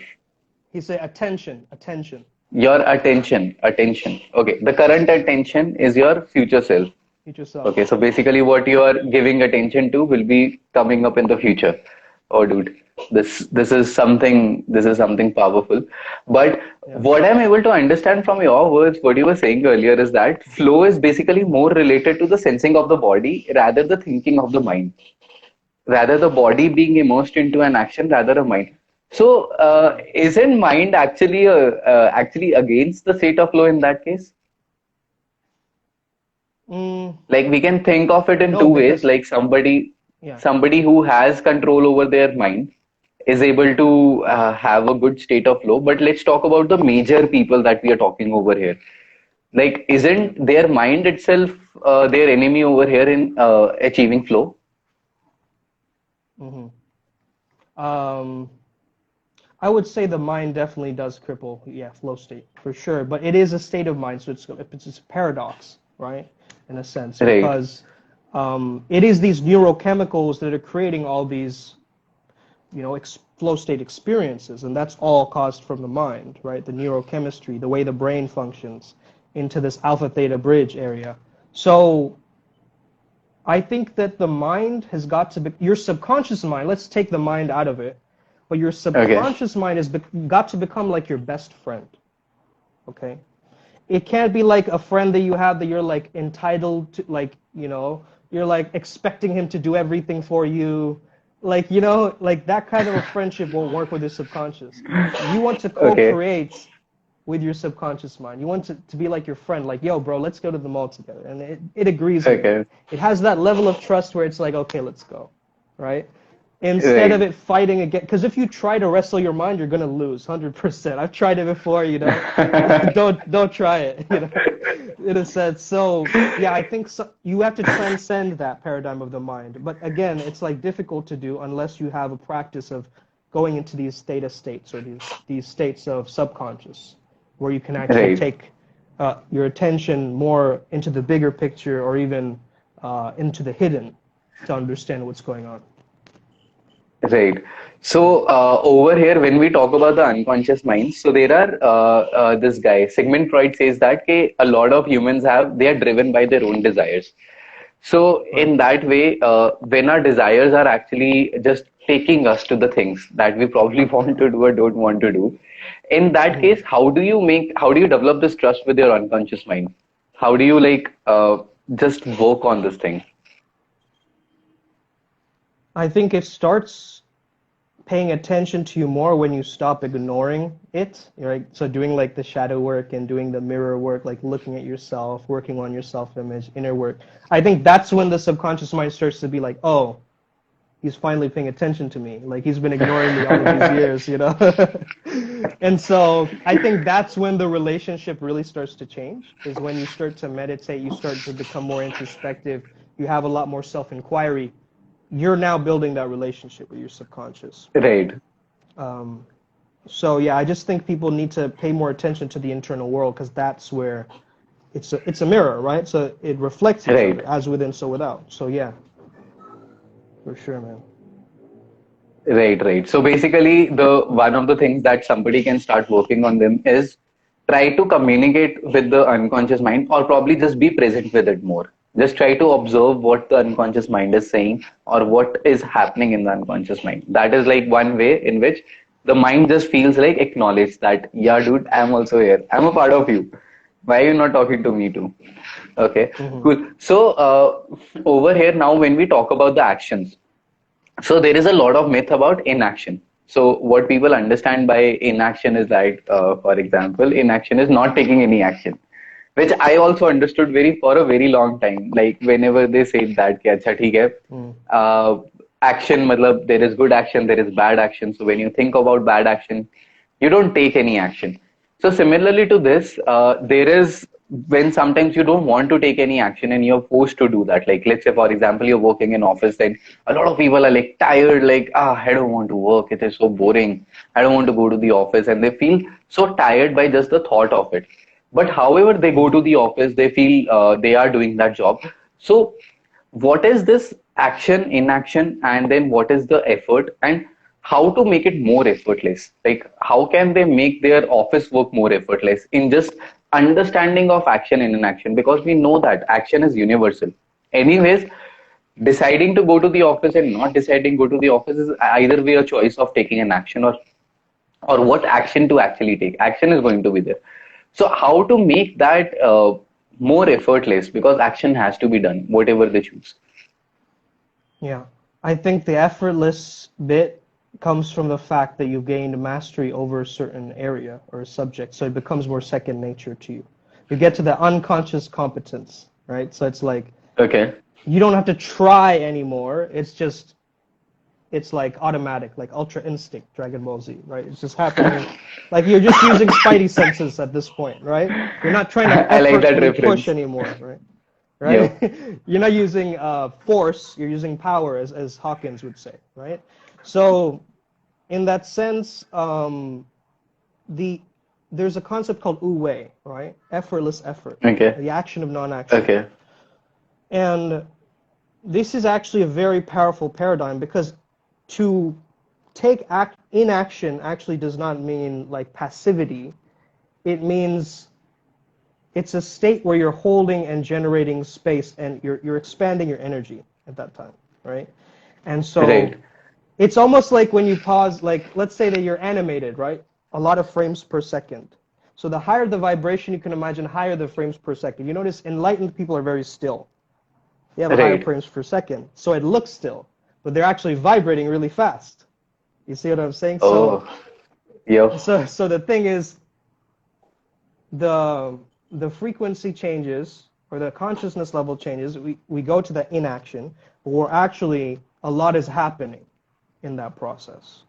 He said, "Attention, attention, Your attention, attention. Okay. The current attention is your future self. future self." Okay, so basically what you are giving attention to will be coming up in the future. Oh dude, this is something powerful. But Yeah. what I'm able to understand from your words, what you were saying earlier is that flow is basically more related to the sensing of the body rather the thinking of the mind. Rather the body being immersed into an action rather a mind. So isn't mind actually against the state of flow in that case? Mm, Like we can think of it in no, two ways, because like yeah. somebody who has control over their mind is able to have a good state of flow. But let's talk about the major people that we are talking over here. Like isn't their mind itself their enemy over here in achieving flow? hmm Um, I would say the mind definitely does cripple, yeah, flow state for sure. But it is a state of mind, so it's a paradox, right? In a sense, Right, because it is these neurochemicals that are creating all these, flow state experiences, and that's all caused from the mind, right? The neurochemistry, the way the brain functions, into this alpha theta bridge area. So I think that the mind has got to be your subconscious mind. Let's take the mind out of it, but your okay, subconscious mind has got to become like your best friend. Okay, it can't be like a friend that you have that you're like entitled to, like you're like expecting him to do everything for you, like like that kind of a friendship won't work with your subconscious. You want to okay, co-create with your subconscious mind. You want to be like your friend, like, yo, bro, let's go to the mall together. And it agrees with it. okay, It has that level of trust where it's like, okay, let's go. Right? Instead of right. it fighting again, because if you try to wrestle your mind, you're gonna lose 100%. I've tried it before, don't try it, in a sense. So yeah, I think so, you have to transcend that paradigm of the mind. But again, it's like difficult to do unless you have a practice of going into these theta states or these states of subconscious, where you can actually Right. take your attention more into the bigger picture or even into the hidden to understand what's going on. Right. Yeah. So over here, when we talk about the unconscious mind, so there are this guy Sigmund Freud says that a lot of humans they are driven by their own desires. So Right. in that way, when our desires are actually just taking us to the things that we probably want to do or don't want to do, in that Mhm. case, how do you develop this trust with your unconscious mind? How do you just work on this thing? I think it starts paying attention to you more when you stop ignoring it, right? So doing like the shadow work and doing the mirror work, like looking at yourself, working on your self-image, inner work. I think that's when the subconscious mind starts to be like, oh, he's finally paying attention to me. Like he's been ignoring me all of these years. And so I think that's when the relationship really starts to change, is when you start to meditate, you start to become more introspective, you have a lot more self-inquiry. You're now building that relationship with your subconscious. Right, Um, so yeah, I just think people need to pay more attention to the internal world because that's where it's a mirror, right? So it reflects each right. other, as within, so without. So yeah, for sure, man. Right, right. So basically, the one of the things that somebody can start working on them is try to communicate with the unconscious mind, or probably just be present with it more. Just try to observe what the unconscious mind is saying or what is happening in the unconscious mind. That is like one way in which the mind just feels like acknowledged that, yeah, dude, I'm also here. I'm a part of you. Why are you not talking to me too? Okay, Hmm. cool. So, over here now, when we talk about the actions, so there is a lot of myth about inaction. So what people understand by inaction is that, for example, inaction is not taking any action, which I also understood very for a very long time. Like whenever they say that, कि अच्छा ठीक है, Mm. uh, action, मतलब there is good action, there is bad action. So when you think about bad action, you don't take any action. So similarly to this, there is when sometimes you don't want to take any action and you're forced to do that. Like let's say for example you're working in office, then a lot of people are like tired, like I don't want to work. It is so boring. I don't want to go to the office, and they feel so tired by just the thought of it. But however they go Hmm. to the office, they feel they are doing that job. So what is this action, inaction, and then what is the effort, and how to make it more effortless? Like, how can they make their office work more effortless in just understanding of action and inaction? Because we know that action is universal. Anyways, deciding to go to the office and not deciding go to the office is either way a choice of taking an action, or what action to actually take. Action is going to be there. So how to make that more effortless, because action has to be done, whatever they choose. Yeah. I think the effortless bit comes from the fact that you've gained mastery over a certain area or a subject, so it becomes more second nature to you. You get to the unconscious competence, right? So it's like Okay. you don't have to try anymore. It's like automatic, like Ultra Instinct, Dragon Ball Z, right? It's just happening. Like you're just using Spidey senses at this point, right? You're not trying to I like that effortfully push reference. anymore, right? Yep. Right? You're not using force, you're using power, as Hawkins would say, right? So, in that sense, the there's a concept called wu wei, right? Effortless effort, Okay. the action of non-action. Okay. And this is actually a very powerful paradigm because to take inaction actually does not mean like passivity. It means it's a state where you're holding and generating space and you're expanding your energy at that time, right? And so Right. it's almost like when you pause, like let's say that you're animated, right? A lot of frames per second. So the higher the vibration, you can imagine higher the frames per second. You notice enlightened people are very still. They have a higher Right. frames per second. So it looks still, but they're actually vibrating really fast. You see what I'm saying? So Oh. Yep. so the thing is the the frequency changes or the consciousness level changes. We go to the inaction, but we're actually a lot is happening in that process,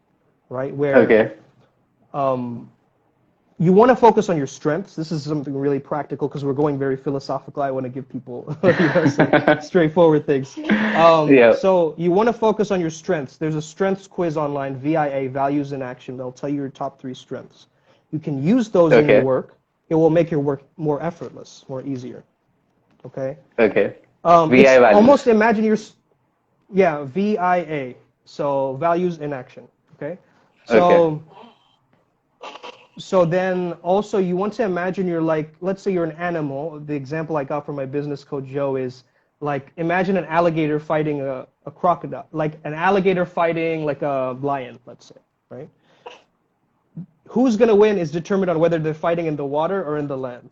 right? Where Okay. um, you want to focus on your strengths. This is something really practical because we're going very philosophical. I want to give people, some straightforward things. Yeah. So you want to focus on your strengths. There's a strengths quiz online, VIA, Values in Action. They'll tell you your top 3 strengths. You can use those in your Okay. work. It will make your work more effortless, more easier. Okay. Okay. VI It's almost values. imagine yeah, VIA. So Values in Action. Okay. Okay. So then also you want to imagine you're like, let's say you're an animal. The example I got from my business coach Joe is like, imagine an alligator fighting a crocodile, like an alligator fighting like a lion, let's say, right? Who's going to win is determined on whether they're fighting in the water or in the land,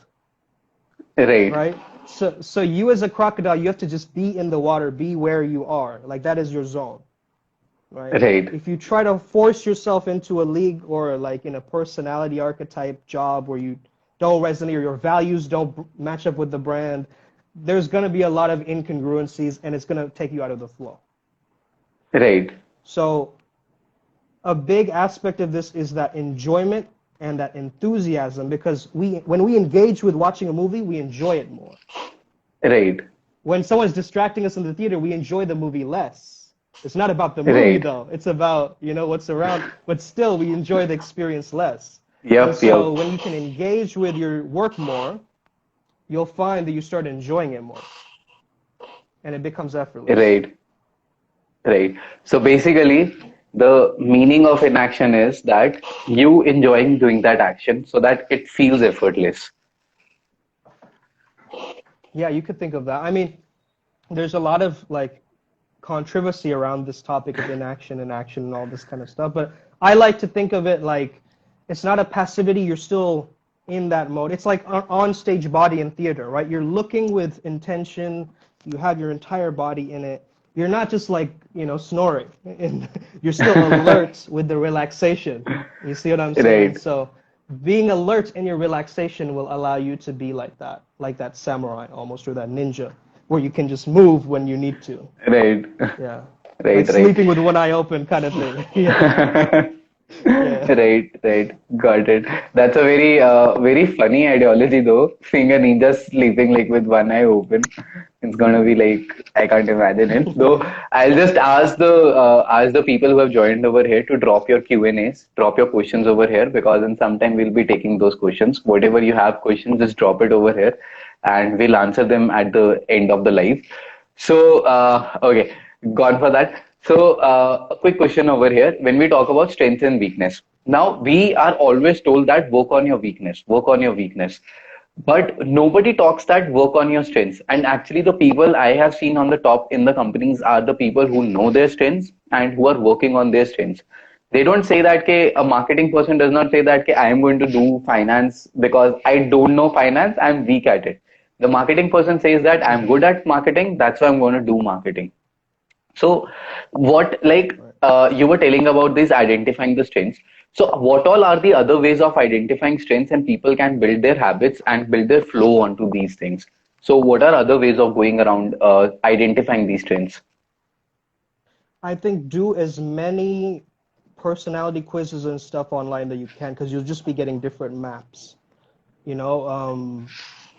Right. right? So you as a crocodile, you have to just be in the water, be where you are. Like that is your zone, right? Right. If you try to force yourself into a league or like in a personality archetype job where you don't resonate or your values don't match up with the brand, there's going to be a lot of incongruencies and it's going to take you out of the flow. Right. So a big aspect of this is that enjoyment and that enthusiasm because when we engage with watching a movie, we enjoy it more. Right. When someone's distracting us in the theater, we enjoy the movie less. It's not about the movie Right. though. It's about, what's around, but still we enjoy the experience less. And Yep. so Yep. when you can engage with your work more, you'll find that you start enjoying it more and it becomes effortless. Right. Right. So basically, the meaning of inaction is that you enjoying doing that action so that it feels effortless. Yeah, you could think of that. I mean, there's a lot of like controversy around this topic of inaction and action and all this kind of stuff. But I like to think of it like it's not a passivity. You're still in that mode. It's like on stage body in theater, right? You're looking with intention. You have your entire body in it. You're not just like, snoring. You're still alert with the relaxation. You see what I'm saying? Right. So being alert in your relaxation will allow you to be like that samurai almost, or that ninja, where you can just move when you need to. Right. Yeah. Like Right, right. sleeping with one eye open kind of thing. Yeah. Yeah. Right, right. Got it. That's a very funny ideology though. Seeing a ninja sleeping like with one eye open. It's gonna be like I can't imagine it. Though I'll just ask the people who have joined over here to drop your Q&As, drop your questions over here because in some time we'll be taking those questions. Whatever you have questions, just drop it over here, and we'll answer them at the end of the live. So, okay, gone for that. So, a quick question over here. When we talk about strength and weakness, now we are always told that work on your weakness, work on your weakness. But nobody talks that work on your strengths. And actually, the people I have seen on the top in the companies are the people who know their strengths and who are working on their strengths. They don't say that ke, a marketing person does not say that ke, I am going to do finance because I don't know finance, I'm weak at it. The marketing person says that I'm Hmm. good at marketing, that's why I'm going to do marketing. So, what like Right. you were telling about this identifying the strengths. So, what all are the other ways of identifying strengths and people can build their habits and build their flow onto these things? So, what are other ways of going around identifying these strengths? I think do as many personality quizzes and stuff online that you can, because you'll just be getting different maps. You know,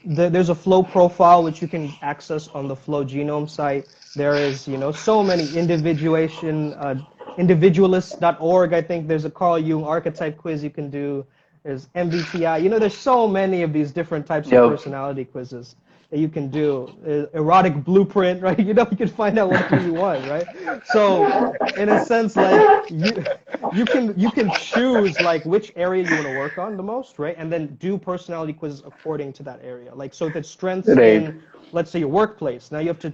there's a flow profile which you can access on the Flow Genome site. There is, so many individualist.org. I think there's a Carl Jung archetype quiz you can do. There's MBTI. There's so many of these different types of Yep. personality quizzes that you can do. Erotic blueprint, right? You can find out whatever you want, right? So, in a sense, like you can choose like which area you want to work on the most, right? And then do personality quizzes according to that area. Like, so if it's strengths Right. in, let's say, your workplace, now you have to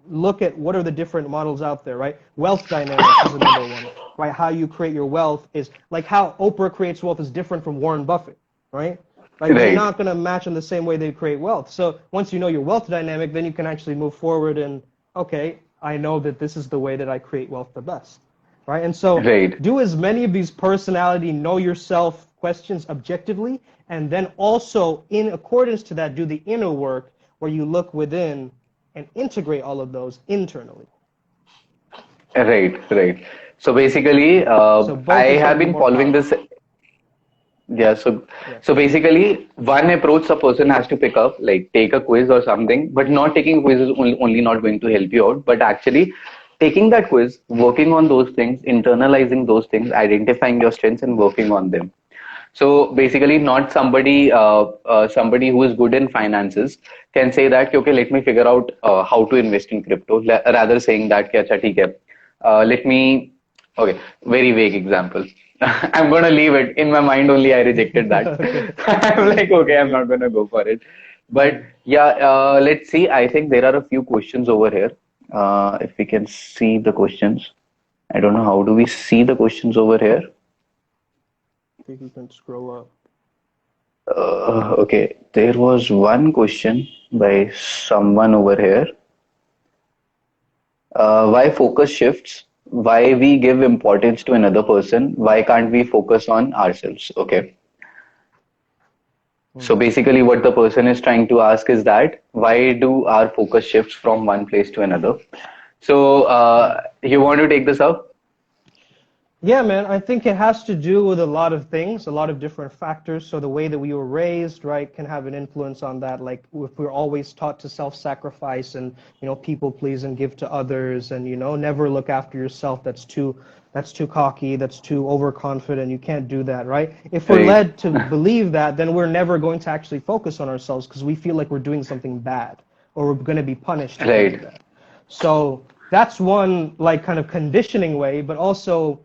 look at what are the different models out there, right? Wealth dynamics is another one, right? How you create your wealth is like how Oprah creates wealth is different from Warren Buffett, right? Like they're Right. not going to match in the same way they create wealth. So once you know your wealth dynamic, then you can actually move forward and, okay, I know that this is the way that I create wealth the best, right? And so Right. do as many of these personality, know yourself questions objectively, and then also in accordance to that, do the inner work where you look within and integrate all of those internally. Right. Right. So basically, So I both is going have to be been more following this. powerful. Yeah, so Yeah. so basically, one approach a person has to pick up, like take a quiz or something, but not taking a quiz is only not going to help you out, but actually taking that quiz, working on those things, internalizing those things, identifying your strengths and working on them. So basically, not somebody who is good in finances can say that, okay, let me figure out how to invest in crypto, rather saying that, "Okay, acha, theek hai. Let me Okay, very vague example. I'm gonna leave it. In my mind only, I rejected that. Okay. I'm like, okay, I'm Okay. not gonna go for it. But Mm. yeah, let's see. I think there are a few questions over here. If we can see the questions. I don't know how do we see the questions over here. I think you can scroll up. Okay, there was one question by someone over here. Why focus shifts? Why we give importance to another person? Why can't we focus on ourselves? Okay. So Mm. basically, what the person is trying to ask is that why do our focus shifts from one place to another? So, Mm. you want to take this up? Yeah, man, I think it has to do with a lot of things, a lot of different factors. So the way that we were raised, right, can have an influence on that. Like if we're always taught to self-sacrifice and, people please and give to others and, never look after yourself. That's too cocky, that's too overconfident. You can't do that, right? If we're Right, led to believe that, then we're never going to actually focus on ourselves because we feel like we're doing something bad or we're going to be punished if we do right, that. So that's one like kind of conditioning way, but also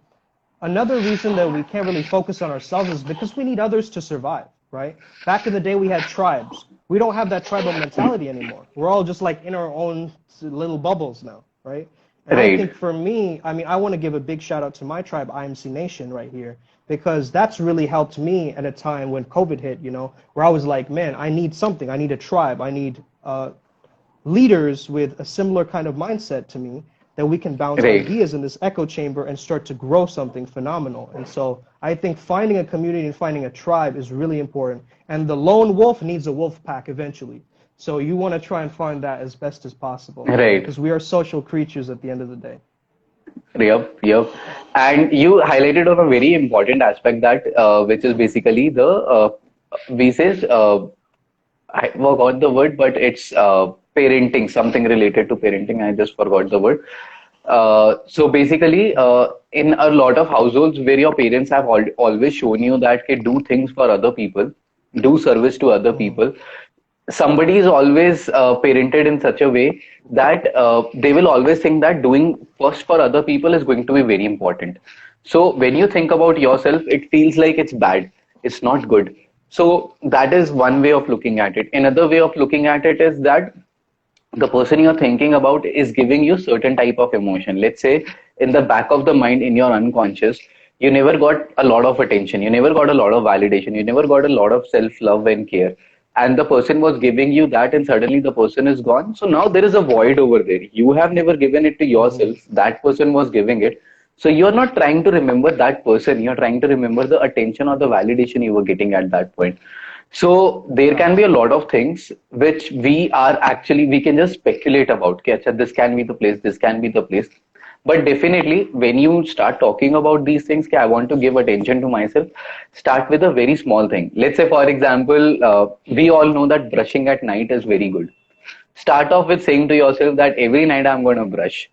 another reason that we can't really focus on ourselves is because we need others to survive, right? Back in the day, we had tribes. we don't have that tribal mentality anymore. We're all just like in our own little bubbles now, right? And I Right. think for me, I mean, I want to give a big shout out to my tribe, IMC Nation, right here, because that's really helped me at a time when COVID hit, where I was like, man, I need something. I need a tribe. I need leaders with a similar kind of mindset to me that we can bounce Right. ideas in this echo chamber and start to grow something phenomenal. And so I think finding a community and finding a tribe is really important. And the lone wolf needs a wolf pack eventually. So you want to try and find that as best as possible Right. because we are social creatures at the end of the day. Yep, yep. And you highlighted on a very important aspect that which is basically the we says I forgot the word, but it's parenting, something related to parenting. I just forgot the word. So basically, in a lot of households where your parents have always shown you that okay, do things for other people, do service to other Mm-hmm. people, somebody is always parented in such a way that they will always think that doing first for other people is going to be very important. So when you think about yourself, it feels like it's bad, it's not good. So that is one way of looking at it. Another way of looking at it is that the person you're thinking about is giving you certain type of emotion. Let's say in the back of the mind, in your unconscious, you never got a lot of attention, you never got a lot of validation, you never got a lot of self love and care, and the person was giving you that, and suddenly the person is gone. So now there is a void over there. You have never given it to Mm-hmm. yourself, that person was giving it. So you're not trying to remember that person, you're trying to remember the attention or the validation you were getting at that point. So there can be Facts. a lot of things which we can just speculate about. Okay, acha, this can be the place, this can be the place. But definitely, when you start talking about these things, okay, I want to give attention to myself, start with a very small thing. Let's say, for example, we all know that brushing at night is very good. Start off with saying to yourself that every night I'm going to brush.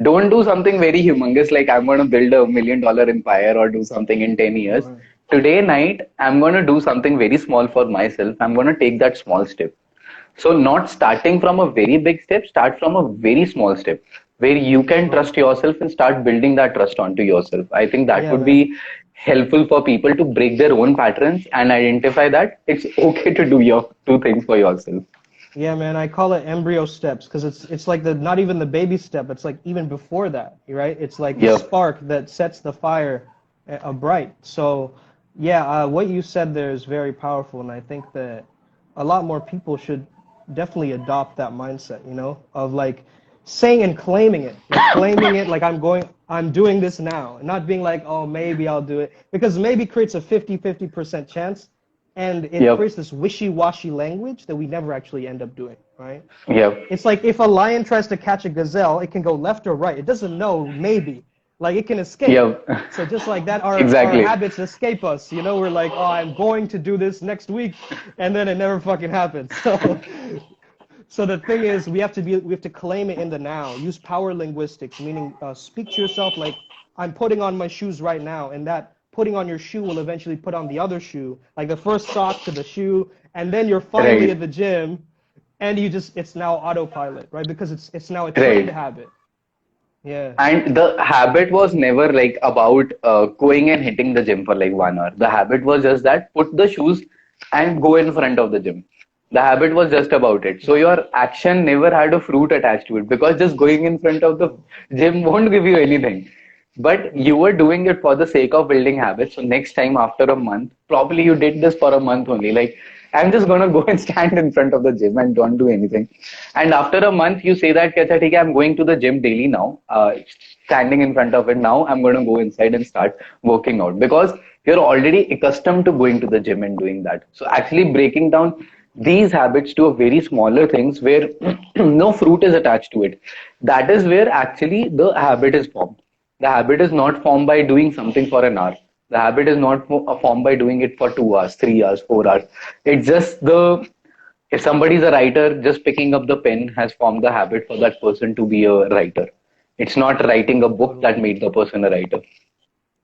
Don't do something very humongous like I'm going to build $1 million empire or do something in 10 years. Right. Today night, I'm going to do something very small for myself. I'm going to take that small step. So, not starting from a very big step, start from a very small step where you can Right. trust yourself and start building that trust onto yourself. I think that Yeah, would man. be helpful for people to break their own patterns and identify that it's okay to do things for yourself. Yeah, man, I call it embryo steps because it's like the not even the baby step. It's like even before that, right? It's like the Yep. spark that sets the fire bright. So, yeah, what you said there is very powerful, and I think that a lot more people should definitely adopt that mindset, of like saying and claiming it like I'm doing this now, and not being like, oh, maybe I'll do it, because maybe creates a 50% chance, and it Yep. creates this wishy-washy language that we never actually end up doing, right? Yep. It's like if a lion tries to catch a gazelle, it can go left or right. It doesn't know, maybe. Like it can escape. Yep. So just like that, our Exactly. habits escape us. We're like, oh, I'm going to do this next week, and then it never fucking happens. So the thing is, we have to claim it in the now. Use power linguistics, meaning speak to yourself like I'm putting on my shoes right now, and that putting on your shoe will eventually put on the other shoe, like the first sock to the shoe, and then you're finally Right. at the gym, and it's now autopilot, right? Because it's now a trained Right. habit. Yeah. And the habit was never like about going and hitting the gym for like 1 hour. The habit was just that put the shoes and go in front of the gym. The habit was just about it. So your action never had a fruit attached to it because just going in front of the gym won't give you anything. But you were doing it for the sake of building habits. So next time after a month, probably you did this for a month only. Like, I'm just gonna go and stand in front of the gym and don't do anything. And after a month, you say that, "Kya, theek hai, I'm going to the gym daily now, standing in front of it now. I'm gonna go inside and start working out because you're already accustomed to going to the gym and doing that. So actually breaking down these habits to a very smaller things where no fruit is attached to it. That is where actually the habit is formed. The habit is not formed by doing something for an hour. The habit is not formed by doing it for 2 hours, 3 hours, 4 hours. It's just if somebody is a writer, just picking up the pen has formed the habit for that person to be a writer. It's not writing a book Totally. that made the person a writer.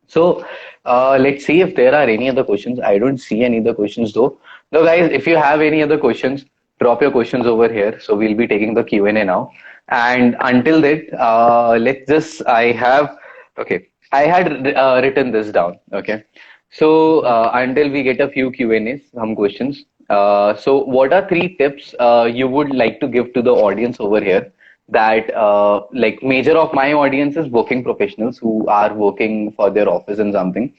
So let's see if there are any other questions. I don't see any other questions though. No, guys, if you have any other questions, drop your questions over here. So we'll be taking the Q&A now. And until then, okay, I had written this down. Okay. So Okay. until we get a few Q&As, some questions, So, what are three tips you would like to give to the audience over here? That like major of my audience is working professionals who are working for their office and something.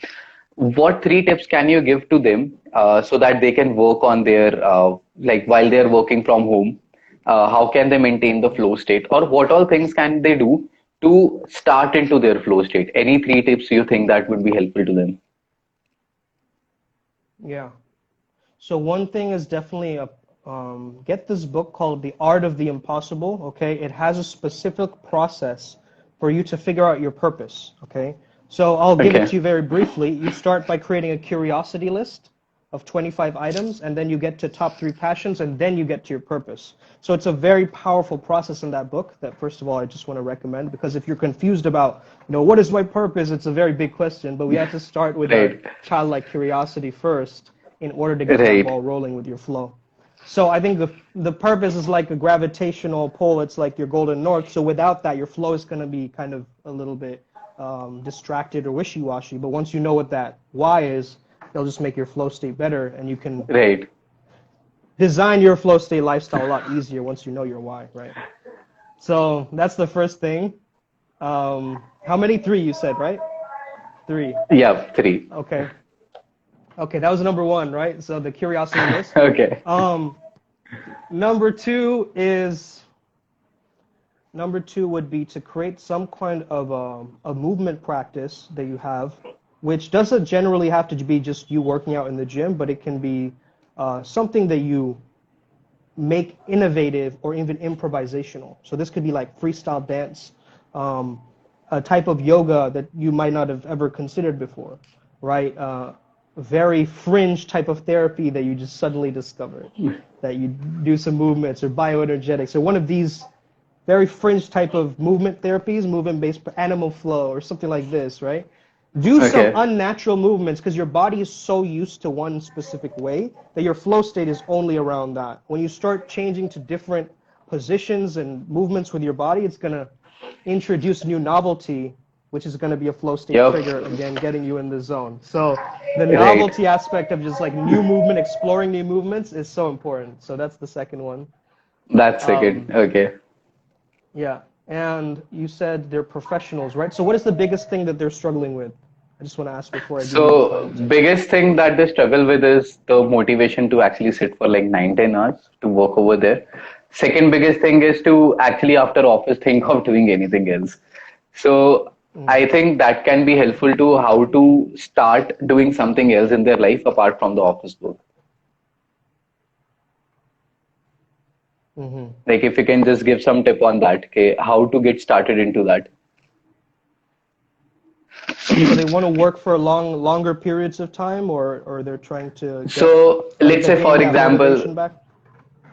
What three tips can you give to them so that they can work on their like while they're working from home? How can they maintain the flow state, or what all things can they do to start into their flow state? Any three tips you think that would be helpful to them? Yeah. So one thing is definitely get this book called The Art of the Impossible. Okay, it has a specific process for you to figure out your purpose. Okay, so I'll give it Okay. to you very briefly. You start by creating a curiosity list of 25 items, and then you get to top three passions, and then you get to your purpose. So it's a very powerful process in that book that, first of all, I just want to recommend, because if you're confused about, what is my purpose? It's a very big question, but we have to start with our Right. childlike curiosity first in order to get that Right. ball rolling with your flow. So I think the purpose is like a gravitational pull. It's like your golden north. So without that, your flow is going to be kind of a little bit distracted or wishy-washy. But once you know what that why is, it'll just make your flow state better, and you can Right. design your flow state lifestyle a lot easier once you know your why, right? So that's the first thing. How many? Three, you said, right? Three. Yeah. Three. Okay. Okay, that was number one, right? So the curiosity list. Okay. Um, number two is number two would be to create some kind of a movement practice that you have, which doesn't generally have to be just you working out in the gym, but it can be something that you make innovative or even improvisational. So this could be like freestyle dance, um, a type of yoga that you might not have ever considered before, right? Very fringe type of therapy that you just suddenly discovered, that you do some movements or bioenergetics. So one of these very fringe type of movement therapies, movement-based animal flow or something like this, right? Do some Okay. unnatural movements because your body is so used to one specific way that your flow state is only around that. When you start changing to different positions and movements with your body, it's going to introduce new novelty, which is going to be a flow state Yep. trigger, again, getting you in the zone. So the Right. novelty aspect of just like new movement, exploring new movements is so important. So that's the second one. That's second. Um, Okay. yeah. And you said they're professionals, right? So what is the biggest thing that they're struggling with? I just want to ask before I give you the So final tip. biggest thing that they struggle with is the motivation to actually sit for like 9, 10 hours to work over there. Second biggest thing is to actually after office think of doing anything else. So Mm, I think that can be helpful to how to start doing something else in their life apart from the office work. mm-hmm. Like if you can just give some tip on that, okay, how to get started into that. So they want to work for longer periods of time, or they're trying to So let's say gain for that example, motivation back?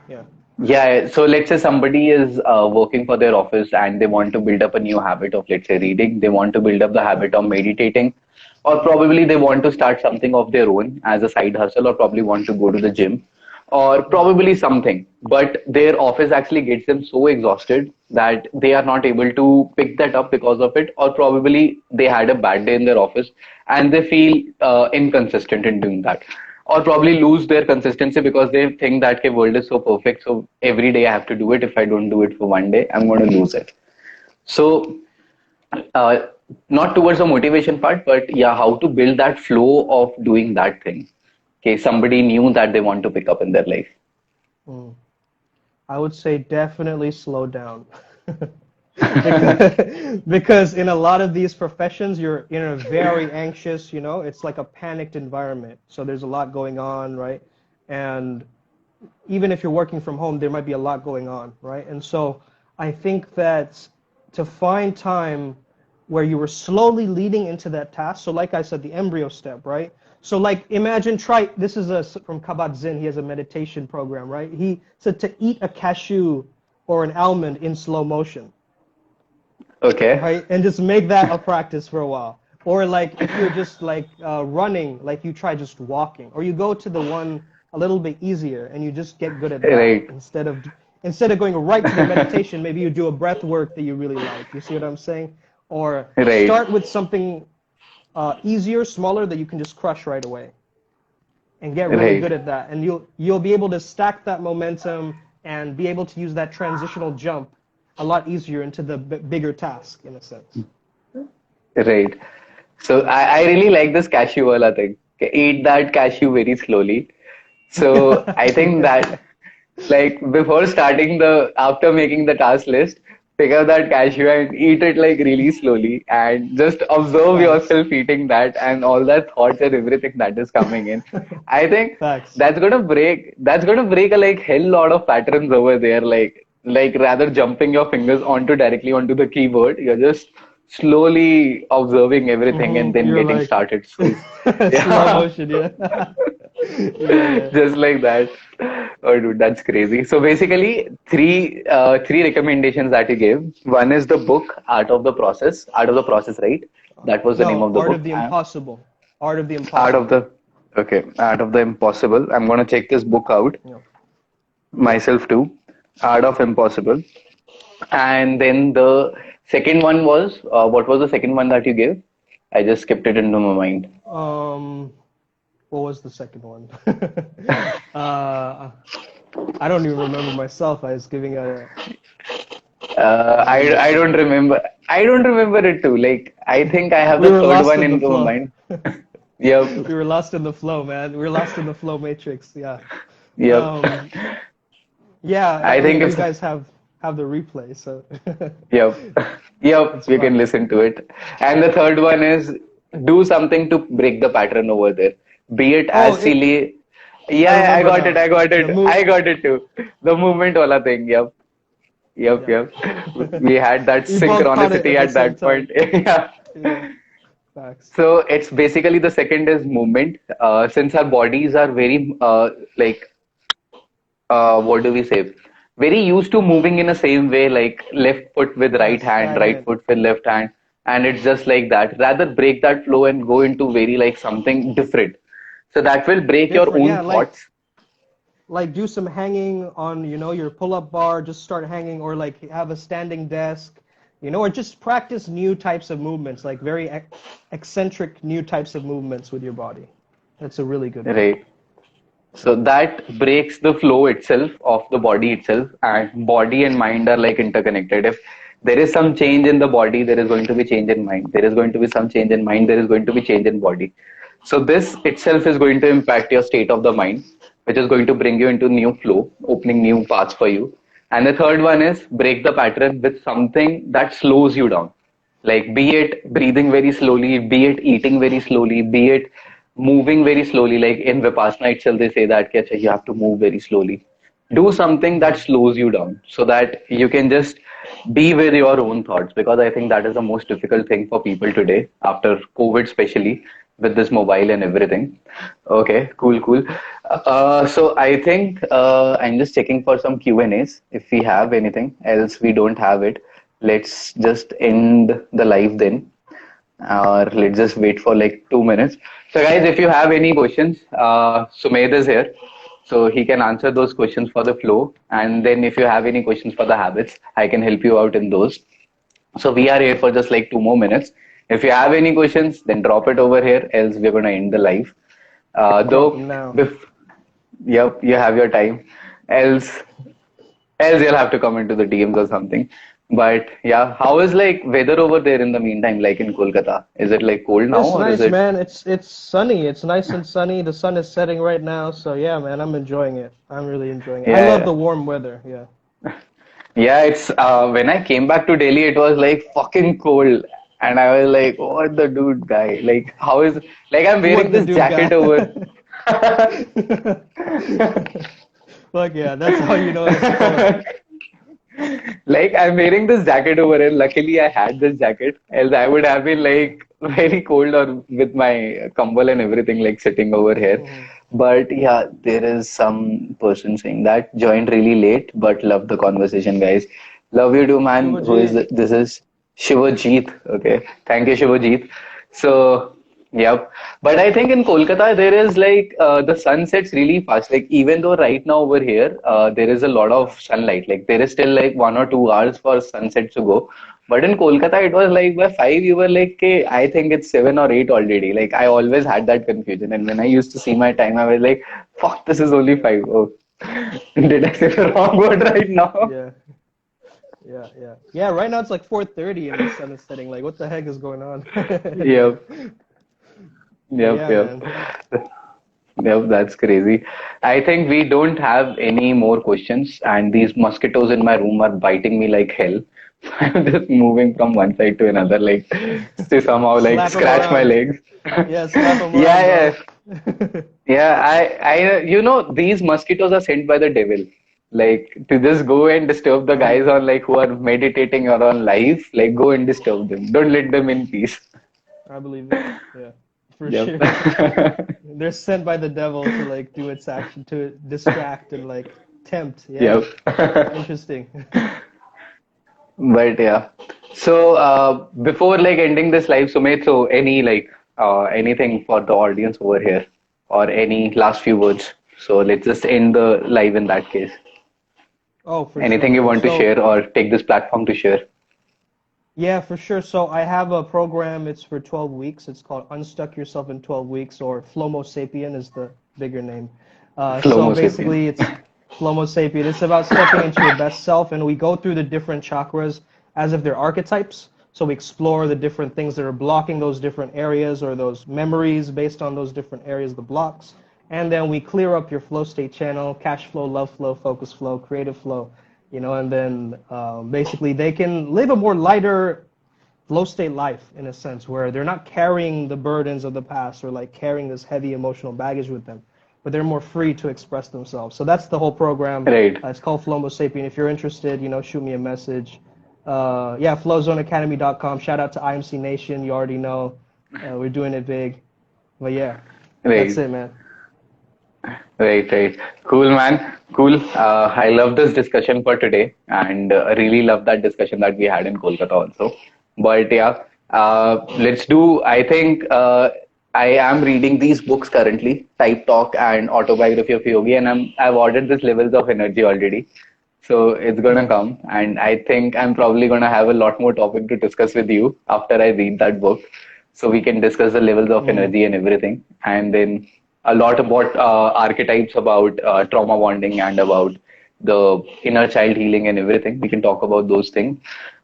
Yeah. yeah, so let's say somebody is working for their office and they want to build up a new habit of, let's say, reading. They want to build up the habit of meditating, or probably they want to start something of their own as a side hustle, or probably want to go to the gym, or Mm, probably something. But their office actually gets them so exhausted that they are not able to pick that up because of it, or probably they had a bad day in their office and they feel inconsistent in doing that, or probably lose their consistency because they think that the world is so perfect, so every day I have to do it. If I don't do it for one day, I'm going to lose it. So uh, not towards the motivation part, but yeah, how to build that flow of doing that thing. Okay, somebody new that they want to pick up in their life. mm. I would say definitely slow down. Because in a lot of these professions, you're in a very anxious, it's like a panicked environment. So there's a lot going on, right? And even if you're working from home, there might be a lot going on, right? And so I think that to find time where you were slowly leading into that task. So like I said, the embryo step, right? So like imagine this is from Kabat-Zinn. He has a meditation program, right? He said to eat a cashew or an almond in slow motion, Okay. right? And just make that a practice for a while. Or like if you're just like running, like you try just walking, or you go to the one a little bit easier and you just get good at that Right. instead of going right to the meditation. Maybe you do a breath work that you really like. You see what I'm saying? Or Right. start with something easier, smaller that you can just crush right away. and get really Right. good at that. And you'll be able to stack that momentum and be able to use that transitional jump a lot easier into the bigger task in a sense. Right. So I really like this cashew wala thing. Okay, eat that cashew very slowly. So I think Yeah. that like before starting the after making the task list, pick up that cashew and eat it like really slowly and just observe Facts. yourself eating that and all that thoughts and everything that is coming in. I think Facts. that's gonna break a like hell lot of patterns over there. Like rather jumping your fingers onto directly onto the keyboard, you're just slowly observing everything and then You're getting like started. So slow yeah. motion, yeah. Yeah, yeah. Just like that. Oh, dude, that's crazy. So basically, three recommendations that you gave. One is the book Art of the Process, right? That was the name No, of the Art of book. the Impossible. Art of the Art of Impossible. the okay, Art of the Impossible. I'm gonna check this book out Yeah. myself too. Art of Impossible. And then the second one was what was the second one that you gave? I just skipped it into my mind. Um, what was the second one? uh, I don't even remember myself. I was giving a. I Let me I don't see. remember. I don't remember it too. Like I think I have We the were third lost one in the into my flow. mind. Yep. We were lost in the flow, man. We were lost in the flow matrix. Yeah. Yep. Um, yeah, I think and you if guys have the replay, so yep. Yep, it's you can fun. listen to it. And the third one is do something to break the pattern over there. Be it Oh, as silly. I Yeah, I remember got it. now. I got The it. move. I got it too. The movement wala thing. Yep. Yep. Yeah. Yep. We had that We both caught it synchronicity at the at same that time. point. Yeah. Yeah. Facts. So it's basically the second is movement. Since our bodies are very like what do we say? Very used to moving in the same way, like left foot with Yeah, right hand, right stagnant. foot with left hand, and it's just like that. Rather break that flow and go into very like something different. So that will break your Different. own Yeah, thoughts. like do some hanging on, your pull-up bar, just start hanging, or like have a standing desk, or just practice new types of movements, like very eccentric new types of movements with your body. That's a really good one. Right. So that breaks the flow itself of the body itself, and body and mind are like interconnected. If there is some change in the body, there is going to be change in mind. There is going to be some change in mind, there is going to be change in body. So this itself is going to impact your state of the mind, which is going to bring you into new flow, opening new paths for you. And the third one is break the pattern with something that slows you down. Like, be it breathing very slowly, be it eating very slowly, be it moving very slowly. Like in Vipassana itself, they say that "Ki, acha, you have to move very slowly. Do something that Hmm. slows you down so that you can just be with your own thoughts. Because I think that is the most difficult thing for people today, after COVID, especially with this mobile and everything. Okay, cool, cool. So I think I'm just checking for some Q&As if we have anything. Else we don't have it. Let's just end the live then, or let's just wait for like 2 minutes. So, guys, if you have any questions, Sumedh is here, so he can answer those questions for the flow. And then, if you have any questions for the habits, I can help you out in those. So, we are here for just like 2 more minutes. If you have any questions, then drop it over here, else, we're going to end the live. Drop Though, them now. yep, you have your time. Else, else you'll have to come into the DMs or something. But yeah, how is like weather over there in the meantime, like in Kolkata? Is it like cold now It's or is nice, it? man. It's sunny. It's nice and sunny. The sun is setting right now, so yeah, man, I'm enjoying it. I'm really enjoying it. I Yeah, love yeah. the warm weather. Yeah. Yeah, it's when I came back to Delhi, it was like fucking cold. And I was like, what the dude guy? Like, how is like I'm wearing What the this dude jacket got. over. Fuck yeah, that's how you know it's cold. Like I'm wearing this jacket over here. Luckily, I had this jacket, else I would have been like very cold or with my kambal and everything like sitting over here. Mhm. But yeah, there is some person saying that joined really late, but love the conversation, guys. Love you too, man. Who is Shivajit. this? Is Shivajit. Okay, thank you, Shivajit. So. Yep. But I think in Kolkata there is like the sun sets really fast. Like even though right now over here there is a lot Yeah. of sunlight. Like there is still like 1 or 2 hours for sunset to go. But in Kolkata, it was like by 5, you were like, okay, I think it's 7 or 8 already. Like, I always had that confusion. And when I used to see my time, I was like, fuck, this is only 5. Oh, did I say the wrong word right now? Yeah, yeah. Right now it's like 4:30 and the sun is setting. Like, what the heck is going on? Yep, But yep, yeah, yep. man. Yep, that's crazy. I think we don't have any more questions, and these mosquitoes in my room are biting me like hell. I'm just moving from one side to another, like to somehow like Slap him scratch my around. legs. Yeah, slap him Yeah, around, bro. yeah, yeah. These mosquitoes are sent by the devil. Like to just go and disturb the I guys believe on it. like who are meditating or on live. Like go and disturb them. Don't let them in peace. I believe it. Yeah, for Yep. sure. They're sent by the devil to like do its action to distract and like tempt. Yeah, Yep. interesting. But yeah. So before like ending this live, Sumit, so any like anything for the audience over here or any last few words. So let's just end the live in that case. Oh, for sure, Anything you man. want to So share or take this platform to share? yeah, for sure. So I have a program. It's for 12 weeks. It's called Unstuck Yourself in 12 Weeks, or Flomo Sapien is the bigger name. So Slow-mo sapien. basically, it's Flomo Sapien. It's about stepping into your best self, and we go through the different chakras as if they're archetypes. So we explore the different things that are blocking those different areas or those memories based on those different areas, the blocks. And then we clear up your flow state channel, cash flow, love flow, focus flow, creative flow, and then basically they can live a more lighter flow state life in a sense where they're not carrying the burdens of the past or like carrying this heavy emotional baggage with them, but they're more free to express themselves. So that's the whole program. Right. It's called Flomo Sapien. If you're interested, shoot me a message. Yeah, flowzoneacademy.com. Shout out to IMC Nation. You already know we're doing it big. But yeah, that's Right. it, man. Right, right. Cool, man. Cool. I love this discussion for today, and I really love that discussion that we had in Kolkata also. But yeah, let's do. I think I am reading these books currently, Type Talk and Autobiography of Yogi, and I've ordered this Levels of Energy already. So it's gonna Mm, come, and I think I'm probably gonna have a lot more topic to discuss with you after I read that book, so we can discuss the levels of mm, energy and everything, and then a lot about archetypes, about trauma bonding, and about the inner child healing and everything. We can talk about those things,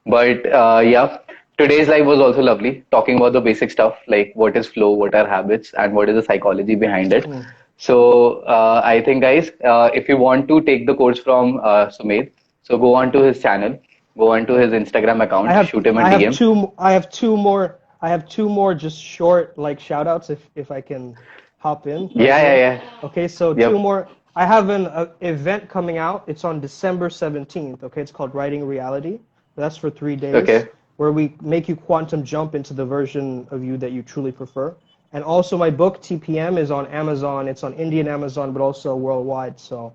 but yeah, today's live was also lovely, talking about the basic stuff like what is flow, what are habits, and what is the psychology behind it. mm. So I think, guys, if you want to take the course from Sumedh, so go on to his channel, go on to his Instagram I account, have shoot him a I have DM. two I have two more I have two more just short like shout outs if I can hop in right Yeah, yeah, here. yeah. Okay, so two Yep. more. I have an event coming out. It's on December 17th. Okay, it's called Writing Reality. That's for 3 days Okay. where we make you quantum jump into the version of you that you truly prefer. And also my book TPM is on Amazon. It's on Indian Amazon but also worldwide. So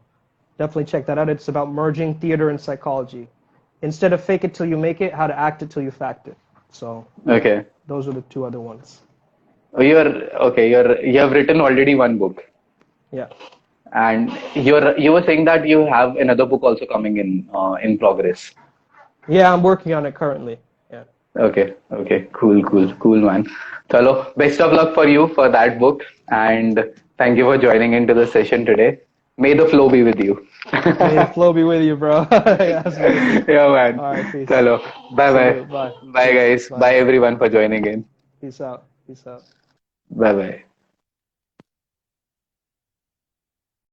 definitely check that out. It's about merging theater and psychology. Instead of fake it till you make it, how to act it till you fact it. So yeah, Okay. those are the two other ones. Oh, you're okay. You have written already one book, Yeah. and you were saying that you have another book also coming in progress. Yeah, I'm working on it currently. Yeah. Okay, okay, cool, cool, cool, man. Chalo, best of luck for you for that book, and thank you for joining into the session today. May the flow be with you. May the flow be with you, bro. Absolutely. Yeah, man. All right, peace. Chalo, bye bye. Salute. Bye. Bye, Peace. guys. Bye. Bye, everyone, for joining in. Peace out. Peace out. Bye bye.